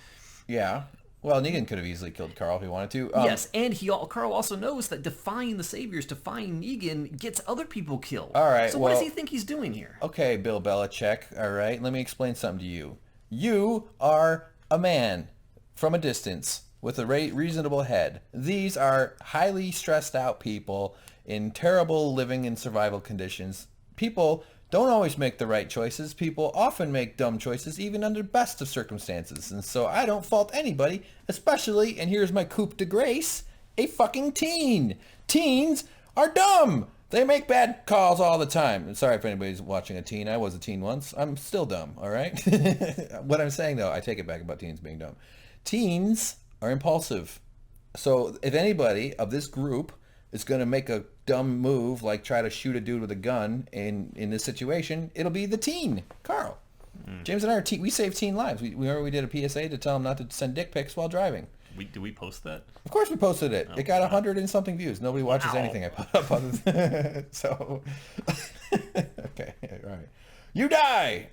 Yeah. Well, Negan could have easily killed Carl if he wanted to. Yes, and Carl also knows that defying the Saviors, defying Negan, gets other people killed. All right. So what does he think he's doing here? Okay, Bill Belichick. All right, let me explain something to you. You are a man from a distance with a reasonable head. These are highly stressed out people in terrible living and survival conditions. People don't always make the right choices. People often make dumb choices, even under the best of circumstances. And so I don't fault anybody, especially, and here's my coup de grace, a fucking teen. Teens are dumb. They make bad calls all the time. Sorry if anybody's watching a teen. I was a teen once. I'm still dumb, all right? What I'm saying, though, I take it back about teens being dumb. Teens are impulsive. So if anybody of this group is going to make a dumb move, like try to shoot a dude with a gun in this situation, it'll be the teen, Carl. James and I we save teen lives. We did a PSA to tell them not to send dick pics while driving. Do we post that? Of course we posted it. It got 100 and something views. Nobody watches anything I put up other than so. Okay. You die.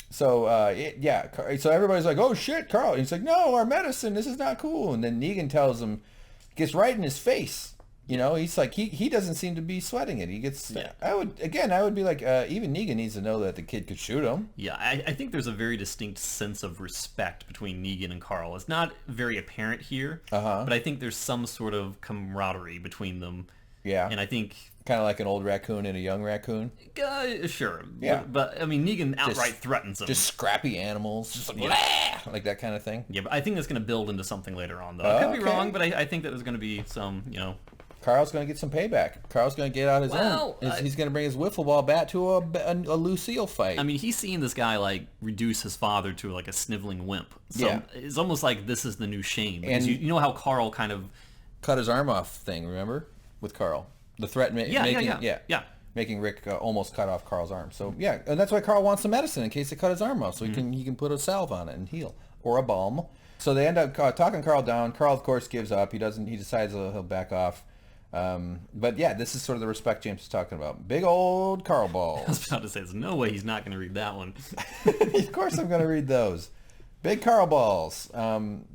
So everybody's like, oh shit, Carl. And he's like, no, our medicine, this is not cool. And then Negan tells him, gets right in his face. You know, he's like, he doesn't seem to be sweating it. He gets, I would be like, even Negan needs to know that the kid could shoot him. Yeah, I think there's a very distinct sense of respect between Negan and Carl. It's not very apparent here, but I think there's some sort of camaraderie between them. Yeah. And I think... Kind of like an old raccoon and a young raccoon? Sure. Yeah. But I mean, Negan outright threatens them. Just scrappy animals. Just like, like that kind of thing? Yeah, but I think that's going to build into something later on, though. I could be wrong, but I think that there's going to be some, Carl's going to get some payback. Carl's going to get out his own. He's going to bring his wiffle ball bat to a Lucille fight. I mean, he's seeing this guy, like, reduce his father to, like, a sniveling wimp. So it's almost like this is the new Shane. Because you know how Carl kind of... Cut his arm off thing, remember? With Carl. The threat making Rick almost cut off Carl's arm. So, and that's why Carl wants the medicine in case they cut his arm off. So he can put a salve on it and heal. Or a balm. So they end up talking Carl down. Carl, of course, gives up. He decides he'll back off. But yeah, this is sort of the respect James is talking about. Big old Carl balls. I was about to say, there's no way he's not going to read that one. Of course I'm going to read those. Big Carl balls.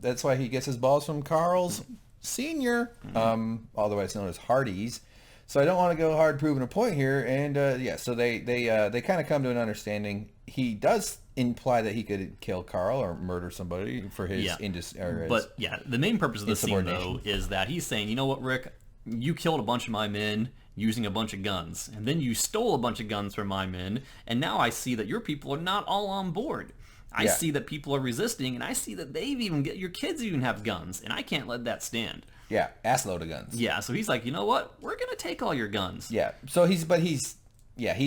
That's why he gets his balls from Carl's Senior, otherwise known as Hardy's. So I don't want to go hard proving a point here. And so they kind of come to an understanding. He does imply that he could kill Carl or murder somebody for his But the main purpose of the scene, though, is that he's saying, you know what, Rick? You killed a bunch of my men using a bunch of guns, and then you stole a bunch of guns from my men, and now I see that your people are not all on board. I see that people are resisting, and I see that your kids even have guns, and I can't let that stand. Yeah, assload of guns. Yeah, so he's like, you know what? We're gonna take all your guns. Yeah. So he's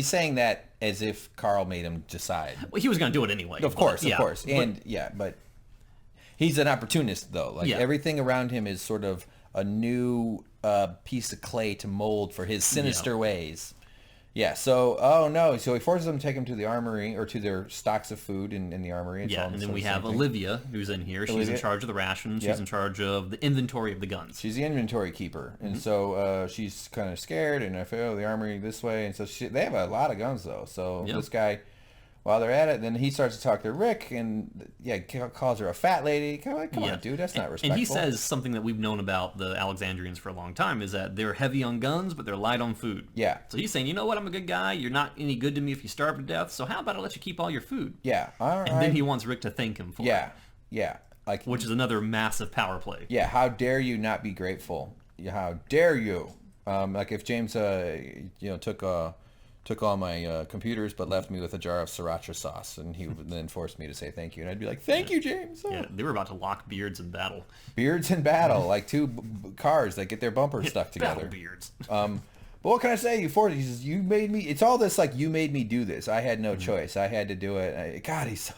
saying that as if Carl made him decide. Well, he was gonna do it anyway. Of course. And but he's an opportunist though. Like everything around him is sort of a new piece of clay to mold for his sinister ways. Yeah, so, so he forces them to take him to the armory, or to their stocks of food in the armory. And then we have Olivia, who's in here. She's in charge of the rations. She's in charge of the inventory of the guns. She's the inventory keeper. And so she's kind of scared, and I feel the armory this way. And so they have a lot of guns, though. So this guy, while they're at it, then he starts to talk to Rick, and calls her a fat lady. Kind of like, come on, dude, that's not respectful. And he says something that we've known about the Alexandrians for a long time, is that they're heavy on guns, but they're light on food. Yeah. So he's saying, you know what, I'm a good guy. You're not any good to me if you starve to death, so how about I let you keep all your food? Yeah, all right. And then he wants Rick to thank him for it. Yeah. Which is another massive power play. Yeah, how dare you not be grateful? How dare you? Like if James, took all my computers but left me with a jar of sriracha sauce, and he would then forced me to say thank you, and I'd be like, thank you, James. Yeah, they were about to lock beards in battle. Beards in battle, like two cars that get their bumpers stuck together. Battle beards. But what can I say? He says, you made me. It's all this like, you made me do this. I had no choice. I had to do it. God, he's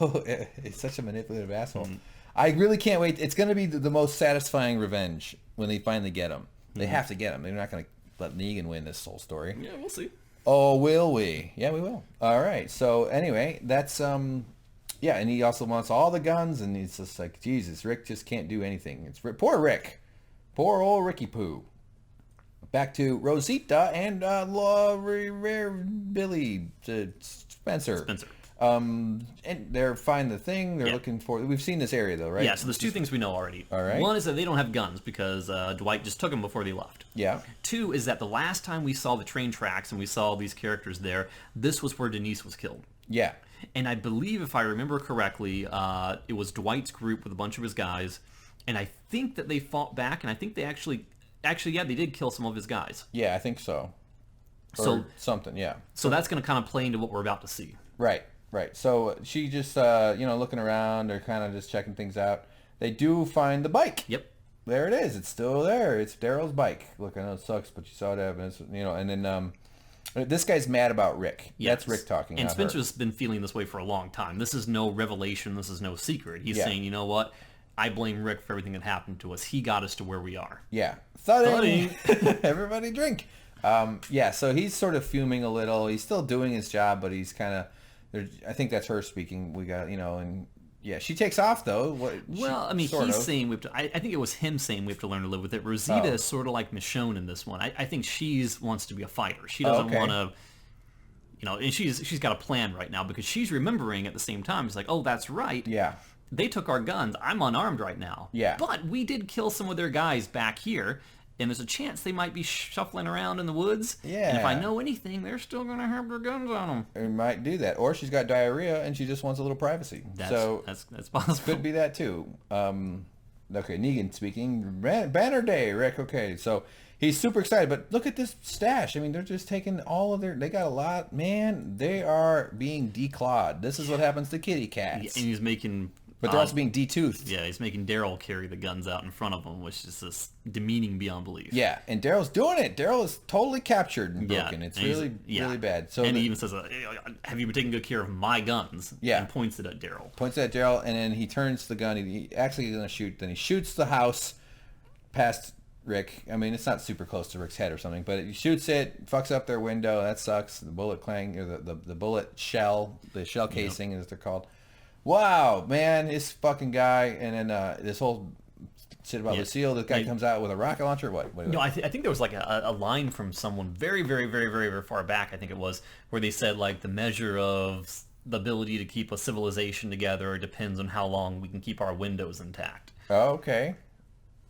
such a manipulative asshole. I really can't wait. It's going to be the most satisfying revenge when they finally get him. They have to get him. They're not going to let Negan win this whole story. Yeah, we'll see. Oh, will we? Yeah, we will. All right. So anyway, that's and he also wants all the guns, and he's just like, Jesus, Rick just can't do anything. It's poor Rick, poor old Ricky Poo. Back to Rosita and Billy Spencer. And they're finding the thing they're looking for. We've seen this area though, right? Yeah, so there's two things we know already. All right. One is that they don't have guns because Dwight just took them before they left. Yeah. Two is that the last time we saw the train tracks and we saw these characters there, this was where Denise was killed. Yeah. And I believe, if I remember correctly, it was Dwight's group with a bunch of his guys, and I think that they fought back, and I think they actually, they did kill some of his guys. Yeah, I think so. Or something, yeah. So that's going to kind of play into what we're about to see. Right. Right. So she just, looking around or kind of just checking things out. They do find the bike. Yep. There it is. It's still there. It's Daryl's bike. Look, I know it sucks, but you saw the evidence, and then this guy's mad about Rick. Yes. That's Rick talking. And Spencer's been feeling this way for a long time. This is no revelation. This is no secret. He's saying, you know what? I blame Rick for everything that happened to us. He got us to where we are. Yeah. Thudding. Everybody drink. So he's sort of fuming a little. He's still doing his job, but he's kind of... I think that's her speaking. We got, and she takes off though. He's saying we have to. I think it was him saying we have to learn to live with it. Rosita is sort of like Michonne in this one. I think she wants to be a fighter. She doesn't want to. and she's got a plan right now because she's remembering at the same time. It's like, oh, that's right. Yeah. They took our guns. I'm unarmed right now. Yeah. But we did kill some of their guys back here, and there's a chance they might be shuffling around in the woods. Yeah. And if I know anything, they're still going to have their guns on them. It might do that. Or she's got diarrhea and she just wants a little privacy. That's possible. Could be that too. Okay, Neegan speaking. Banner Day, Rick. Okay, so he's super excited. But look at this stash. I mean, they're just taking all of they got a lot. Man, they are being declawed. This is what happens to kitty cats. And he's making... But they're also being detoothed. Yeah, he's making Daryl carry the guns out in front of him, which is just demeaning beyond belief. Yeah, and Daryl's doing it. Daryl is totally captured and broken. It's really bad. So he even says, have you been taking good care of my guns? Yeah. And points it at Daryl. Points it at Daryl, and then he turns the gun. He actually is going to shoot. Then he shoots the house past Rick. I mean, it's not super close to Rick's head or something, but he shoots it, fucks up their window. That sucks. The bullet clang, or the bullet shell, the shell casing, as they're called. Wow, man, this fucking guy, and then this whole shit about Lucille, this guy comes out with a rocket launcher. What? No, I think there was like a line from someone very, very, very, very, very far back, I think it was, where they said like the measure of the ability to keep a civilization together depends on how long we can keep our windows intact. Oh, okay.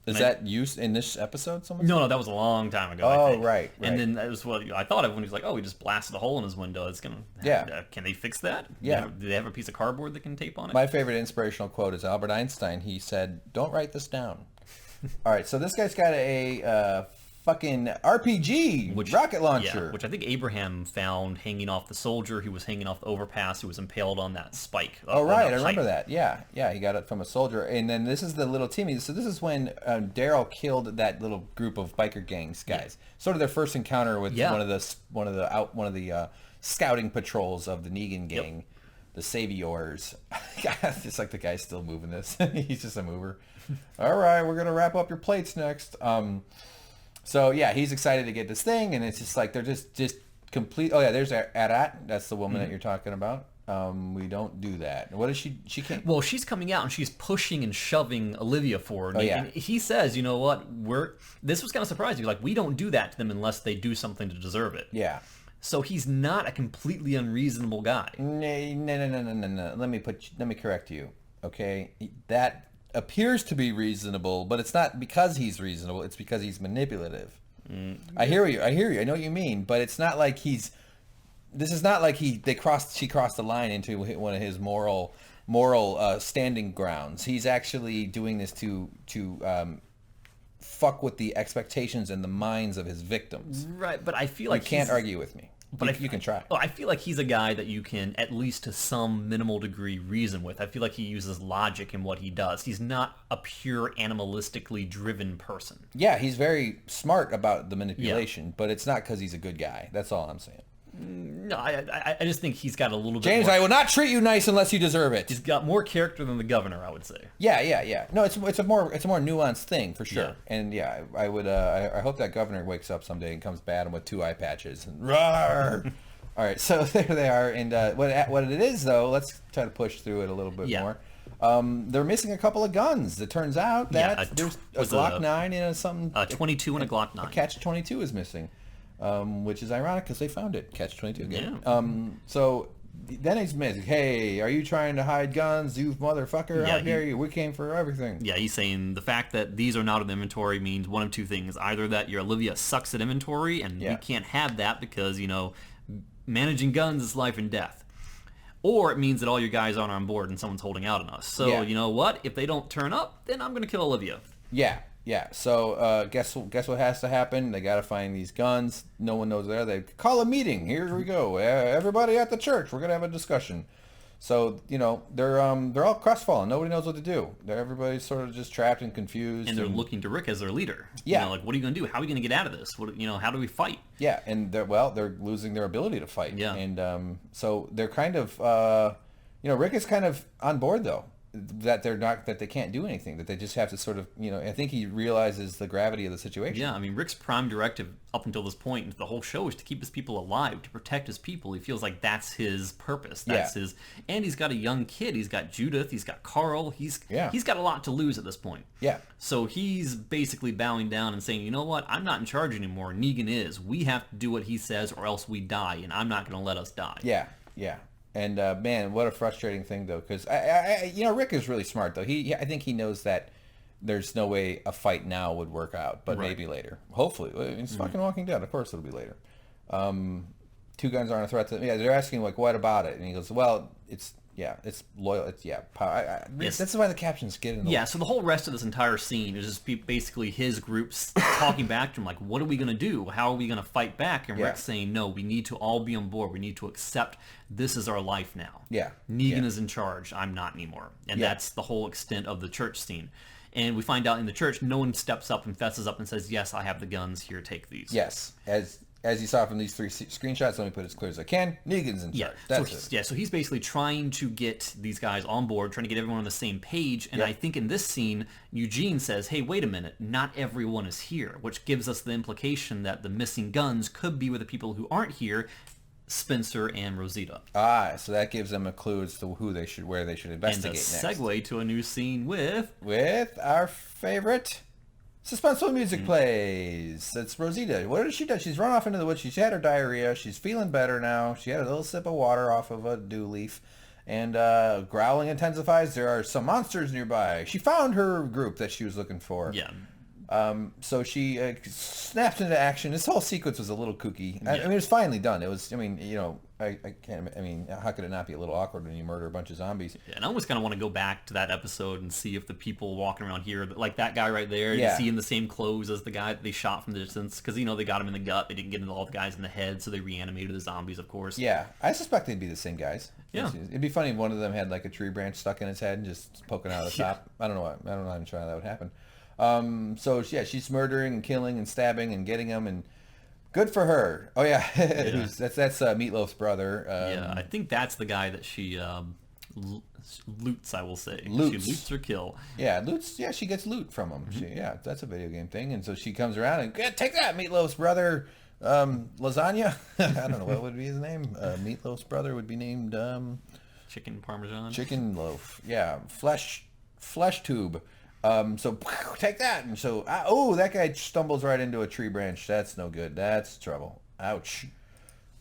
Is that used in this episode? No, that was a long time ago. Oh, I think. right. And then that was what I thought of when he was like, "Oh, he just blasted a hole in his window. It's gonna." Can they fix that? Yeah. Do they have a piece of cardboard that can tape on it? My favorite inspirational quote is Albert Einstein. He said, "Don't write this down." All right, so this guy's got a fucking RPG rocket launcher. Yeah, which I think Abraham found hanging off the soldier who was hanging off the overpass who was impaled on that spike. Oh, right, I remember that. Yeah, he got it from a soldier. And then this is the little Timmy. So this is when Daryl killed that little group of biker gangs guys. Yeah. Sort of their first encounter with one of the scouting patrols of the Neegan gang. Yep. The Saviors. It's like the guy's still moving this. He's just a mover. All right, we're going to wrap up your plates next. So yeah, he's excited to get this thing, and it's just like they're just complete. Oh yeah, there's Arat. That's the woman that you're talking about. We don't do that. What is she? She can't. Well, she's coming out and she's pushing and shoving Olivia forward. Oh yeah. And he says, you know what? This was kind of surprising. Like, we don't do that to them unless they do something to deserve it. Yeah. So he's not a completely unreasonable guy. No. Let me correct you. Okay, that appears to be reasonable, but it's not because he's reasonable. It's because he's manipulative. I hear you. I know what you mean, but it's not like he's. This is not like she crossed the line into one of his moral standing grounds. He's actually doing this to fuck with the expectations and the minds of his victims. Right, but I feel like you can't argue with me. But you can try. Well, I feel like he's a guy that you can, at least to some minimal degree, reason with. I feel like he uses logic in what he does. He's not a pure animalistically driven person. Yeah, he's very smart about the manipulation, but it's not because he's a good guy. That's all I'm saying. No, I just think he's got a little bit James, more... I will not treat you nice unless you deserve it. He's got more character than the governor, I would say. Yeah. No, it's a more nuanced thing for sure. Yeah. And yeah, I would I hope that governor wakes up someday and comes bad with 2 eye patches. And roar! All right, so there they are. And what it is though, let's try to push through it a little bit more. They're missing a couple of guns. It turns out that there's a Glock 9 and something. A 22 and a Glock 9. A Catch 22 is missing. Which is ironic because they found it. Catch 22 again. Yeah. So then he's missing. Hey, are you trying to hide guns, you motherfucker? How dare you? We came for everything. Yeah, he's saying the fact that these are not in inventory means one of two things. Either that your Olivia sucks at inventory and we can't have that because, managing guns is life and death. Or it means that all your guys aren't on board and someone's holding out on us. So, you know what? If they don't turn up, then I'm going to kill Olivia. Yeah. So guess what has to happen? They got to find these guns. No one knows they're there. They call a meeting. Here we go. Everybody at the church. We're gonna have a discussion. So they're all crestfallen. Nobody knows what to do. Everybody's sort of just trapped and confused. And they're looking to Rick as their leader. Yeah. Like, what are you gonna do? How are we gonna get out of this? How do we fight? Yeah, and they're losing their ability to fight. Yeah. And so they're kind of Rick is kind of on board though. that they can't do anything, that they just have to sort of, I think he realizes the gravity of the situation. Yeah, I mean, Rick's prime directive up until this point, and the whole show, is to keep his people alive, to protect his people. He feels like that's his purpose. That's his, and he's got a young kid. He's got Judith. He's got Carl. He's got a lot to lose at this point. Yeah. So he's basically bowing down and saying, you know what? I'm not in charge anymore. Negan is. We have to do what he says, or else we die, and I'm not going to let us die. Yeah. Yeah. And man, what a frustrating thing though, because Rick is really smart though. I think he knows that there's no way a fight now would work out, but maybe later. Hopefully, it's fucking Walking Dead. Of course, it'll be later. Two guns aren't a threat to. Yeah, they're asking like, what about it? And he goes, well, it's loyal. It's power. Yes. That's why the captions get in the way. So the whole rest of this entire scene is just basically his groups talking back to him, like, what are we going to do? How are we going to fight back? And Rick's saying, no, we need to all be on board. We need to accept this is our life now. Yeah. Negan is in charge. I'm not anymore. And that's the whole extent of the church scene. And we find out in the church, no one steps up and fesses up and says, yes, I have the guns. Here, take these. Yes. As you saw from these 3 screenshots, let me put it as clear as I can. Negan's in charge. So he's basically trying to get these guys on board, trying to get everyone on the same page. And I think in this scene, Eugene says, hey, wait a minute, not everyone is here, which gives us the implication that the missing guns could be with the people who aren't here, Spencer and Rosita. So that gives them a clue as to where they should investigate next. And a segue to a new scene with our favorite suspenseful music plays. It's Rosita. What does she do? She's run off into the woods. She's had her diarrhea. She's feeling better now. She had a little sip of water off of a dew leaf. And growling intensifies. There are some monsters nearby. She found her group that she was looking for. Yeah. So she snaps into action. This whole sequence was a little kooky. I mean, it was finally done. It was, how could it not be a little awkward when you murder a bunch of zombies? Yeah, and I almost kind of want to go back to that episode and see if the people walking around here, like that guy right there, you see in the same clothes as the guy that they shot from the distance, because, they got him in the gut. They didn't get into all the guys in the head, so they reanimated the zombies, of course. Yeah, I suspect they'd be the same guys. Yeah. It'd be funny if one of them had like a tree branch stuck in his head and just poking out of the top. I don't know how that would happen. She's murdering and killing and stabbing and getting them, and good for her. Oh yeah, that's Meatloaf's brother. I think that's the guy that she loots. I will say loots. She loots or kill. Yeah, loots. Yeah, she gets loot from him. Mm-hmm. That's a video game thing, and so she comes around and take that, Meatloaf's brother. Lasagna. I don't know what would be his name. Meatloaf's brother would be named Chicken Parmesan. Chicken loaf. Yeah, flesh tube. So take that, and so that guy stumbles right into a tree branch. That's no good. That's trouble. Ouch.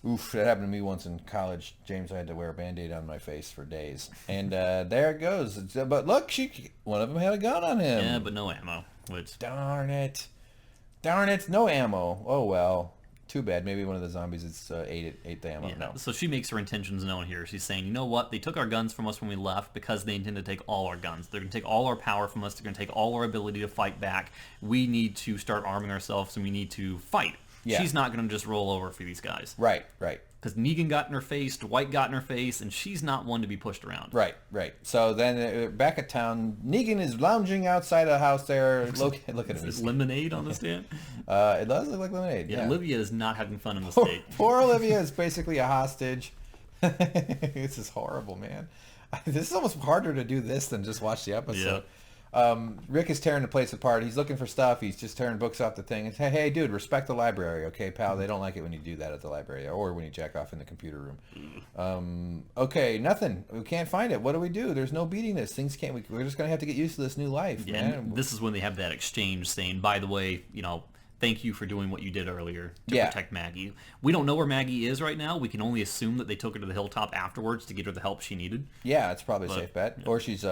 Oof, that happened to me once in college, James. I had to wear a Band-Aid on my face for days. And there it goes. But look, one of them had a gun on him. Yeah, but no ammo. Darn it, no ammo. Oh well. Too bad. Maybe one of the zombies ate the ammo. Yeah. No. So she makes her intentions known here. She's saying, you know what? They took our guns from us when we left because they intend to take all our guns. They're going to take all our power from us. They're going to take all our ability to fight back. We need to start arming ourselves, and we need to fight. Yeah. She's not going to just roll over for these guys. Right. Because Negan got in her face, Dwight got in her face, and she's not one to be pushed around. Right. So then back at town, Negan is lounging outside a house there. Look at him. Is lemonade on the stand? It does look like lemonade. Yeah. Olivia is not having fun in the state. Poor Olivia is basically a hostage. This is horrible, man. This is almost harder to do this than just watch the episode. Yeah. Rick is tearing the place apart. He's looking for stuff. He's just tearing books off the thing. And hey, dude, respect the library, okay, pal? They don't like it when you do that at the library or when you jack off in the computer room. Okay, nothing. We can't find it. What do we do? There's no beating this. We're just going to have to get used to this new life, man. And this is when they have that exchange saying, by the way, thank you for doing what you did earlier to protect Maggie. We don't know where Maggie is right now. We can only assume that they took her to the hilltop afterwards to get her the help she needed. Yeah, it's probably a safe bet. Yeah. Or she's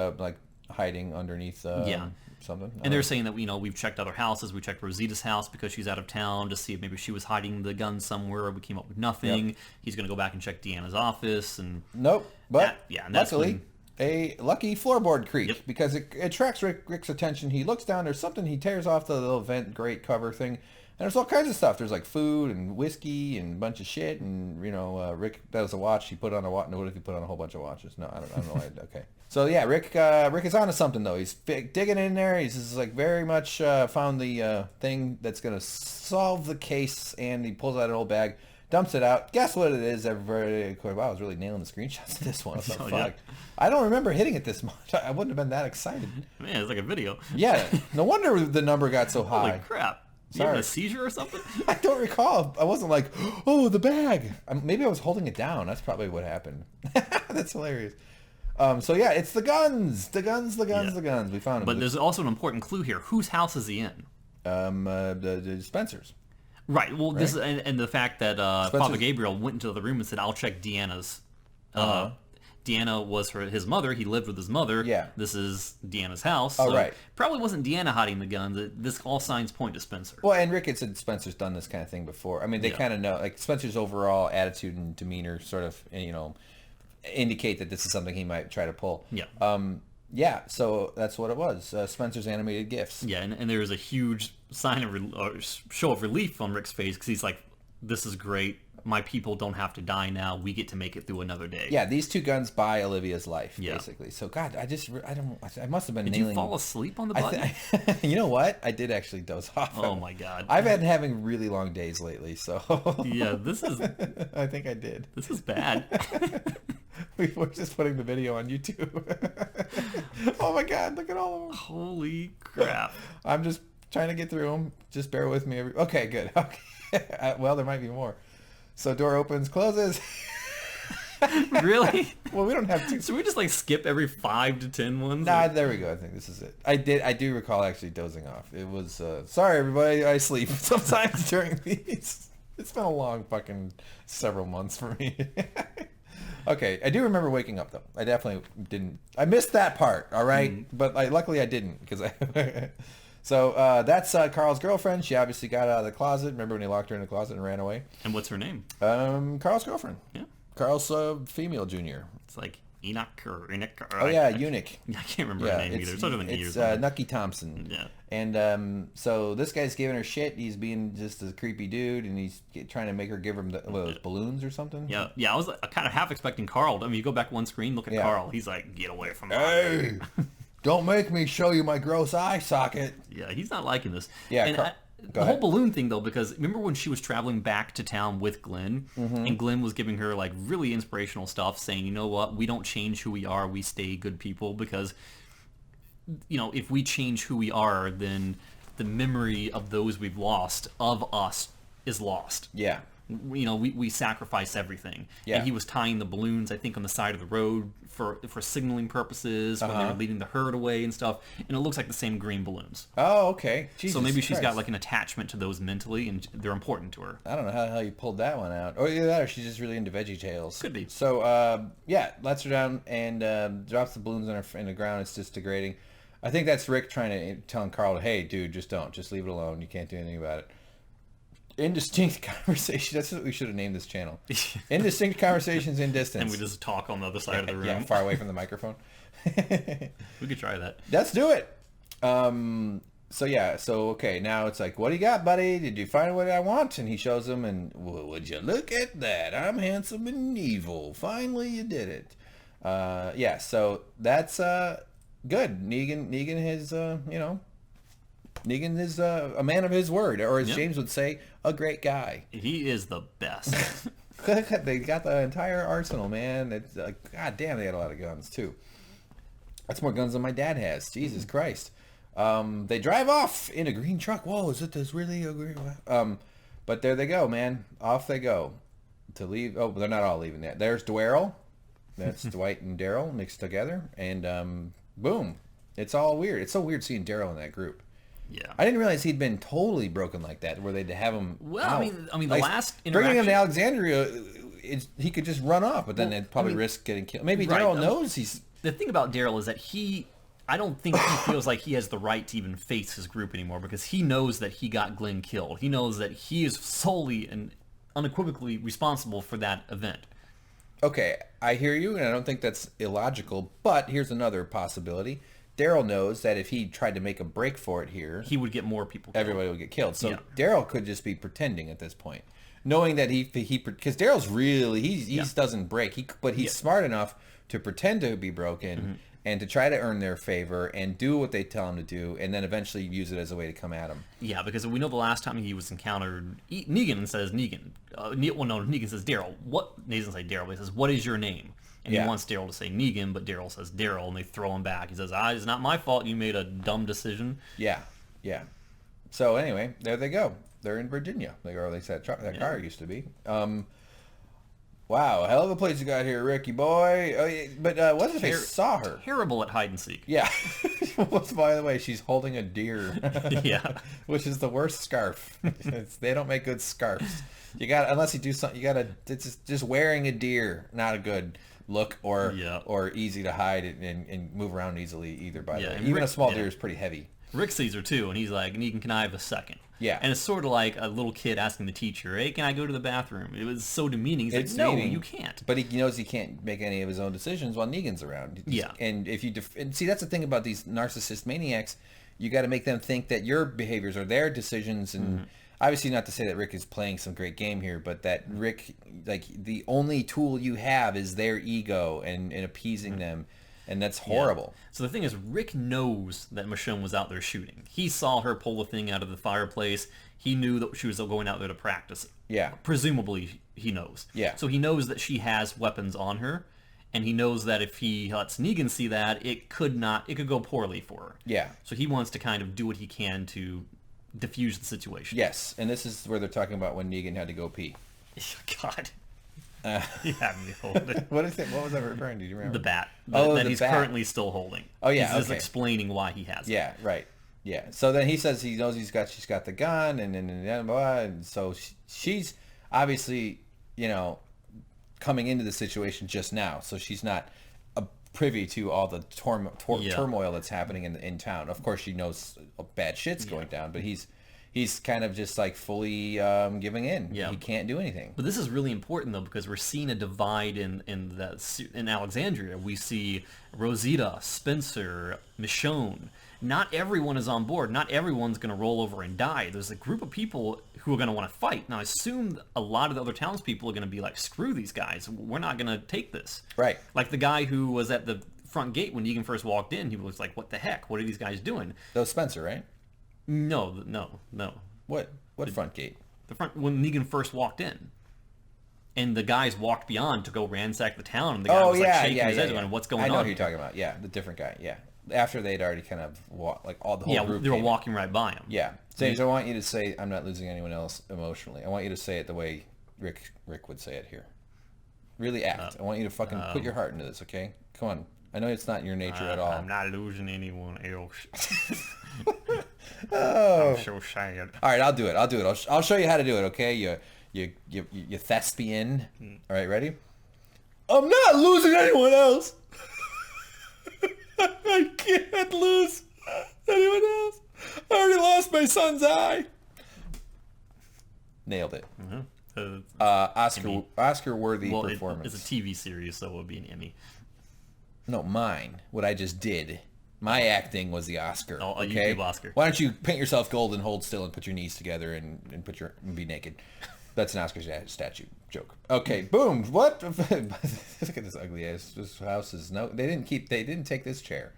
hiding underneath something. And they're saying that we've checked other houses. We checked Rosita's house because she's out of town to see if maybe she was hiding the gun somewhere. We came up with nothing. Yep. He's going to go back and check Deanna's office. And nope. But luckily, a lucky floorboard creak because it attracts Rick's attention. He looks down. There's something. He tears off the little vent grate cover thing. And there's all kinds of stuff. There's like food and whiskey and a bunch of shit. And, Rick does a watch. He put on a watch. No, what if he put on a whole bunch of watches? No, I don't know. Okay. So, yeah, Rick is onto something, though. He's digging in there. He's just very much found the thing that's going to solve the case. And he pulls out an old bag, dumps it out. Guess what it is, everybody? Wow, I was really nailing the screenshots of this one. What the fuck? Yeah. I don't remember hitting it this much. I wouldn't have been that excited. Man, it's like a video. Yeah, no wonder the number got so high. Holy crap. You Sorry. had a seizure or something? I don't recall. I wasn't like, oh, the bag. Maybe I was holding it down. That's probably what happened. That's hilarious. So yeah, it's the guns. The guns. We found them. But there's also an important clue here. Whose house is he in? The Spencer's. Right. Well, this is, and the fact that Father Gabriel went into the room and said, "I'll check Deanna's." Deanna was his mother. He lived with his mother. Yeah. This is Deanna's house. Oh, so right. Probably wasn't Deanna hiding the guns. This all signs point to Spencer. Well, and Rick had said Spencer's done this kind of thing before. I mean, they kind of know, like Spencer's overall attitude and demeanor sort of, indicate that this is something he might try to pull. Yeah. Yeah, so that's what it was. Spencer's animated gifts. Yeah, and there was a huge sign of show of relief on Rick's face because he's like, "This is great. My people don't have to die now. We get to make it through another day." Yeah, these two guns buy Olivia's life, basically. So, God, I must have been Did nailing... you fall asleep on the button? You know what? I did actually doze off. Oh, my God. I've been having really long days lately, so... Yeah, this is... I think I did. This is bad. We were just putting the video on YouTube. Oh, my God, look at all of them. Holy crap. I'm just trying to get through them. Just bear with me. Okay, good. Okay. Well, there might be more. So door opens, closes. Really? Well, we don't have to. So we just like skip every 5 to 10 ones? Nah, there we go. I think this is it. I do recall actually dozing off. It was, sorry everybody, I sleep sometimes during these. It's been a long fucking several months for me. Okay, I do remember waking up though. I definitely didn't. I missed that part, all right? But luckily I didn't because I... So that's Carl's girlfriend. She obviously got out of the closet. Remember when he locked her in the closet and ran away? And what's her name? Carl's girlfriend. Yeah. Carl's female junior. It's like Enoch or Enoch. Oh yeah, Eunuch. I can't remember her name either. It's other than It's years. Nucky Thompson. Yeah. And so this guy's giving her shit. He's being just a creepy dude, and he's trying to make her give him those balloons or something. Yeah. I was kind of half expecting Carl. I mean, you go back one screen, look at Carl. He's like, "Get away from me." Hey, don't make me show you my gross eye socket. Yeah, he's not liking this. Yeah. And the whole balloon thing though, because remember when she was traveling back to town with Glenn, and Glenn was giving her like really inspirational stuff, saying, "You know what? We don't change who we are. We stay good people because, if we change who we are, then the memory of those we've lost of us is lost." Yeah. We sacrifice everything. Yeah. And he was tying the balloons, I think, on the side of the road for signaling purposes when they were leading the herd away and stuff. And it looks like the same green balloons. Oh, okay. Jesus so maybe she's Christ. got like an attachment to those mentally, and they're important to her. I don't know how the hell you pulled that one out. Or either that or she's just really into Veggie Tales. Could be. So, lets her down and drops the balloons in the ground. It's just degrading. I think that's Rick telling Carl, hey, dude, just don't. Just leave it alone. You can't do anything about it. Indistinct conversation. That's what we should have named this channel. Indistinct conversations in distance. And we just talk on the other side of the room. Yeah, far away from the microphone. We could try that. Let's do it. Okay, now it's like, what do you got, buddy? Did you find what I want? And he shows him, and well, would you look at that? I'm handsome and evil. Finally, you did it. So that's good. Neegan has, Neegan is a man of his word, or as James would say, a great guy. He is the best. They got the entire arsenal, man. It's God damn, they got a lot of guns too. That's more guns than my dad has. Jesus Christ. They drive off in a green truck. Whoa, is it this really a green? But there they go, man. Off they go to leave. Oh, they're not all leaving yet. There's Daryl. That's Dwight and Daryl mixed together, and boom. It's all weird. It's so weird seeing Daryl in that group. Yeah, I didn't realize he'd been totally broken like that, where they'd have him. Well, out. I mean, the last interaction... bringing him to Alexandria, he could just run off, but then they'd probably risk getting killed. Maybe Daryl knows he's. The thing about Daryl is that I don't think he feels like he has the right to even face his group anymore because he knows that he got Glenn killed. He knows that he is solely and unequivocally responsible for that event. Okay, I hear you, and I don't think that's illogical. But here's another possibility. Daryl knows that if he tried to make a break for it here, he would get more people killed. Everybody would get killed. So Daryl could just be pretending at this point, knowing that he because Daryl's really he doesn't break. But he's smart enough to pretend to be broken and to try to earn their favor and do what they tell him to do, and then eventually use it as a way to come at him. Yeah, because we know the last time he was encountered, Neegan says Neegan says Daryl. He doesn't say Daryl, but he says, what is your name? And he wants Daryl to say Neegan, but Daryl says Daryl, and they throw him back. He says, it's not my fault you made a dumb decision. Yeah. So anyway, there they go. They're in Virginia, or at least that car used to be. Wow, hell of a place you got here, Ricky boy. Oh, yeah, but what if they saw her? Terrible at hide and seek. Yeah. By the way, she's holding a deer. Yeah. Which is the worst scarf. They don't make good scarves. You got, unless you do something, it's just wearing a deer, not a good look or easy to hide and move around easily either, by the way. Even a small deer is pretty heavy. Rick sees her too, and he's like, Neegan, can I have a second? Yeah. And it's sort of like a little kid asking the teacher, hey, can I go to the bathroom? It was so demeaning. He's like, no, you can't. But he knows he can't make any of his own decisions while Negan's around. And if you and see, that's the thing about these narcissist maniacs. You got to make them think that your behaviors are their decisions. And obviously not to say that Rick is playing some great game here, but that Rick, like, the only tool you have is their ego and appeasing them. And that's horrible. Yeah. So the thing is, Rick knows that Michonne was out there shooting. He saw her pull the thing out of the fireplace. He knew that she was going out there to practice. Yeah. Presumably, he knows. Yeah. So he knows that she has weapons on her, and he knows that if he lets Neegan see that, it could go poorly for her. Yeah. So he wants to kind of do what he can to diffuse the situation. Yes, and this is where they're talking about when Neegan had to go pee. God. You have me holding. What is it? What was I referring to? Do you remember? The bat. That he's currently still holding. Oh yeah. He's just explaining why he has it. Yeah. Right. Yeah. So then he says he knows she's got the gun, and so she's obviously, coming into the situation just now, so she's not privy to all the turmoil that's happening in town. Of course, she knows bad shit's going down, but he's kind of just like fully giving in. Yeah. He can't do anything. But this is really important though, because we're seeing a divide in Alexandria. We see Rosita, Spencer, Michonne. Not everyone is on board. Not everyone's going to roll over and die. There's a group of people who are going to want to fight. Now, I assume a lot of the other townspeople are going to be like, screw these guys. We're not going to take this. Right. Like the guy who was at the front gate when Negan first walked in, he was like, what the heck? What are these guys doing? That was Spencer, right? No. What front gate? The front, when Negan first walked in. And the guys walked beyond to go ransack the town. And the guy was shaking his head going, what's going on? I know who you're talking about. Yeah, the different guy. Yeah. After they'd already kind of walked, like all the whole group. Yeah, they were walking right by him. Yeah. James, I want you to say, I'm not losing anyone else emotionally. I want you to say it the way Rick would say it here. Really act. I want you to fucking put your heart into this, okay? Come on. I know it's not your nature at all. I'm not losing anyone else. Oh. I'm so sad. All right, I'll do it. I'll show you how to do it, okay? You thespian. All right, ready? I'm not losing anyone else. I can't lose anyone else. I already lost my son's eye. Nailed it. Oscar-worthy performance. It's a TV series, so it would be an Emmy. No, mine. What I just did. My acting was the Oscar. Oh, a okay? YouTube Oscar. Why don't you paint yourself gold and hold still and put your knees together and be naked? That's an Oscar statue joke. Okay, boom. What? Look at this ugly ass. This house is no. They didn't take this chair.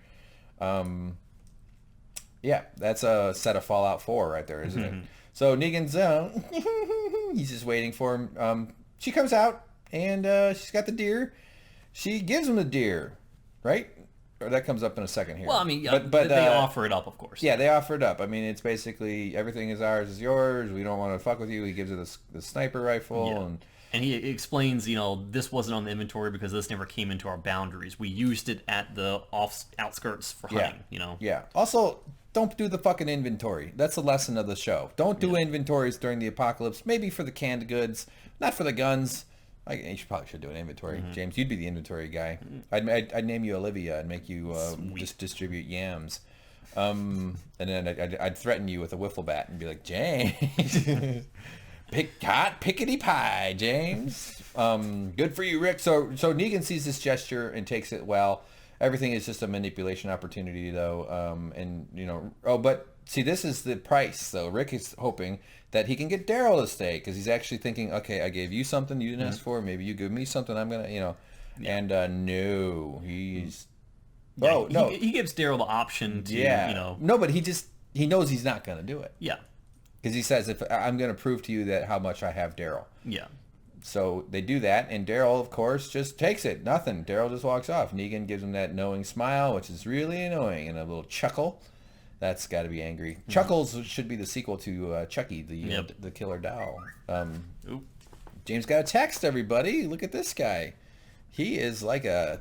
Yeah, that's a set of Fallout 4 right there, isn't it? So Negan's he's just waiting for him. She comes out and she's got the deer. She gives him the deer, right? Or that comes up in a second here. Well, I mean, but they offer it up, of course. Yeah, they offer it up. I mean, it's basically everything is ours, is yours. We don't want to fuck with you. He gives her the sniper rifle. And he explains, this wasn't on the inventory because this never came into our boundaries. We used it at the outskirts for hunting, Yeah. Also, don't do the fucking inventory. That's the lesson of the show. Don't do inventories during the apocalypse. Maybe for the canned goods, not for the guns. You probably should do an inventory. James, you'd be the inventory guy. I'd name you Olivia and make you just distribute yams. And then I'd threaten you with a wiffle bat and be like, James, pickety pie, James. Good for you, Rick. So Negan sees this gesture and takes it well. Everything is just a manipulation opportunity, though. But see, this is the price, though. Rick is hoping that he can get Daryl to stay because he's actually thinking, okay, I gave you something you didn't ask for. Maybe you give me something. I'm going to, And no, he's Oh, no. He gives Daryl the option to, you know. No, but he knows he's not going to do it. Yeah. Because he says, if I'm going to prove to you that how much I have Daryl. Yeah. So they do that, and Daryl, of course, just takes it. Nothing. Daryl just walks off. Negan gives him that knowing smile, which is really annoying, and a little chuckle. That's got to be angry. Mm-hmm. Chuckles should be the sequel to Chucky, the killer doll. James got a text, everybody. Look at this guy. He is like a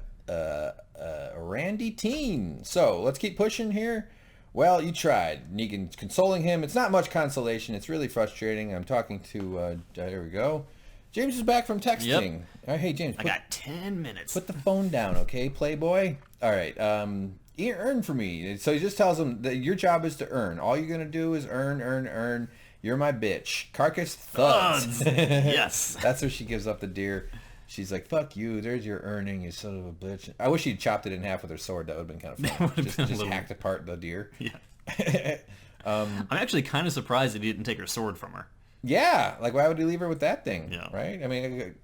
randy teen. So let's keep pushing here. Well, you tried. Negan's consoling him. It's not much consolation. It's really frustrating. I'm talking to, there we go. James is back from texting. Yep. Hey, James. I got 10 minutes. Put the phone down, okay, playboy? All right. Earn for me. So he just tells him that your job is to earn. All you're going to do is earn. You're my bitch. Carcass thuds. Yes. That's where she gives up the deer. She's like, fuck you. There's your earning, you son of a bitch. I wish she'd chopped it in half with her sword. That would have been kind of fun. Just hacked apart the deer. Yeah. I'm actually kind of surprised that he didn't take her sword from her. Yeah, like why would he leave her with that thing? Yeah. Right? I mean,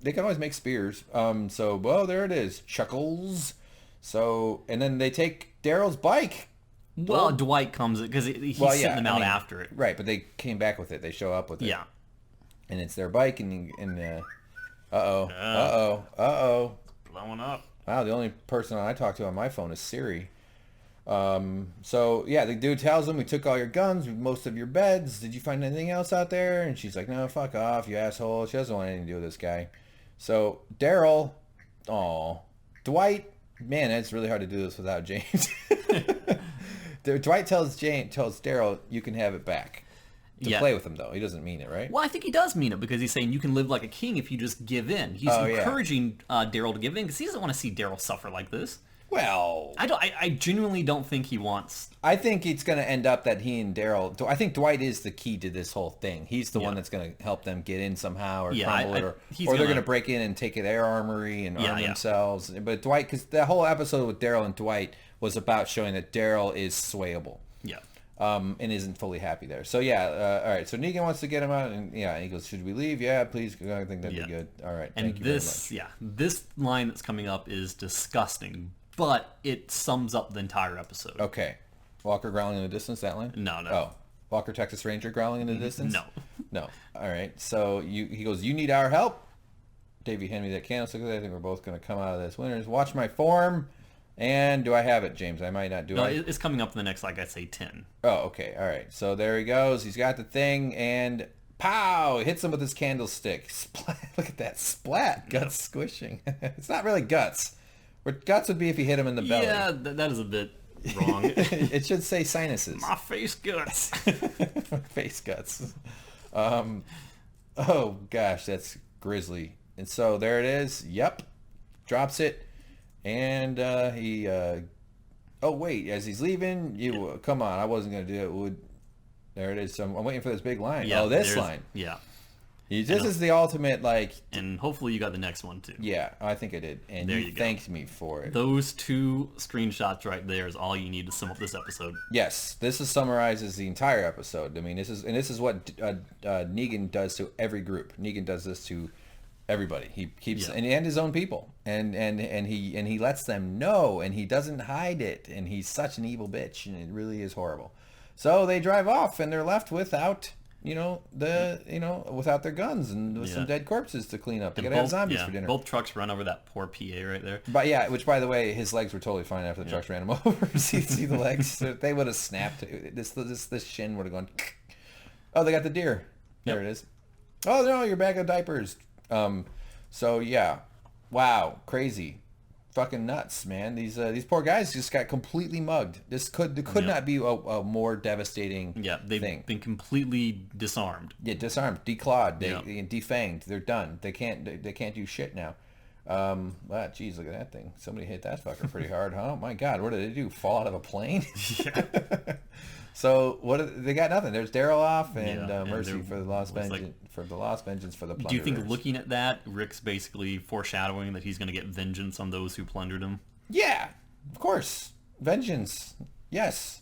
they can always make spears. So, well, there it is. Chuckles. So, and then they take Daryl's bike. Well, Dwight comes because he's sitting them out after it. Right, but they came back with it. They show up with it. Yeah. And it's their bike, and blowing up. Wow, the only person I talk to on my phone is Siri. So yeah, the dude tells him, we took all your guns, most of your beds. Did you find anything else out there? And she's like, no, fuck off, you asshole. She doesn't want anything to do with this guy. So Daryl, Dwight, man, it's really hard to do this without James. Dwight tells Daryl, you can have it back. To play with him, though. He doesn't mean it, right? Well, I think he does mean it because he's saying you can live like a king if you just give in. He's encouraging Daryl to give in because he doesn't want to see Daryl suffer like this. Well, I genuinely don't think he wants. I think it's going to end up that he and Daryl. I think Dwight is the key to this whole thing. He's the one that's going to help them get in somehow, or crumble it, or they're going to break in and take their armory and arm themselves. But Dwight, because the whole episode with Daryl and Dwight was about showing that Daryl is swayable. Yeah. And isn't fully happy there. So yeah, all right. So Negan wants to get him out, and he goes, "Should we leave? Yeah, please. I think that'd be good. All right. And thank you very much." This line that's coming up is disgusting, but it sums up the entire episode. Okay. Walker growling in the distance. That line? No. Oh, Walker Texas Ranger growling in the distance. No. All right. So he goes, "You need our help." Davey, hand me that candlestick. I think we're both going to come out of this winners. Watch my form. And do I have it, James? I might not. It's coming up in the next, like I say, 10. Oh, okay. All right. So there he goes. He's got the thing, and pow! He hits him with his candlestick. Splat. Look at that. Splat. Guts squishing. It's not really guts. What guts would be if he hit him in the belly. Yeah, that is a bit wrong. It should say sinuses. My face guts. Face guts. Oh, gosh. That's grisly. And so there it is. Yep. Drops it. And he, oh wait, as he's leaving, come on, I wasn't going to do it. There it is. I'm waiting for this big line. Yeah, this line. Yeah. This is the ultimate, like. And hopefully you got the next one too. Yeah, I think I did. And you thanked me for it. Those 2 screenshots right there is all you need to sum up this episode. Yes, summarizes the entire episode. I mean, this is what Negan does to every group. Negan does this to everybody. He keeps and his own people, and he lets them know, and he doesn't hide it, and he's such an evil bitch, and it really is horrible. So they drive off, and they're left without without their guns and with some dead corpses to clean up. They gotta have zombies for dinner. Both trucks run over that poor PA right there. But which by the way, his legs were totally fine after the trucks ran him over. see the legs? They would have snapped. This shin would have gone. Oh, they got the deer. There it is. Oh no, your bag of diapers. So yeah, wow, crazy, fucking nuts, man. These poor guys just got completely mugged. This could not be a more devastating they've been completely disarmed. Yeah, disarmed, declawed, defanged. They're done. They can't do shit now. Wow, geez, look at that thing. Somebody hit that fucker pretty hard, huh? Oh my God, what did they do? Fall out of a plane? Yeah. So they got nothing. There's Daryl off and Mercy for the lost vengeance for the plunderers. Do you think looking at that, Rick's basically foreshadowing that he's going to get vengeance on those who plundered him? Yeah, of course, vengeance. Yes,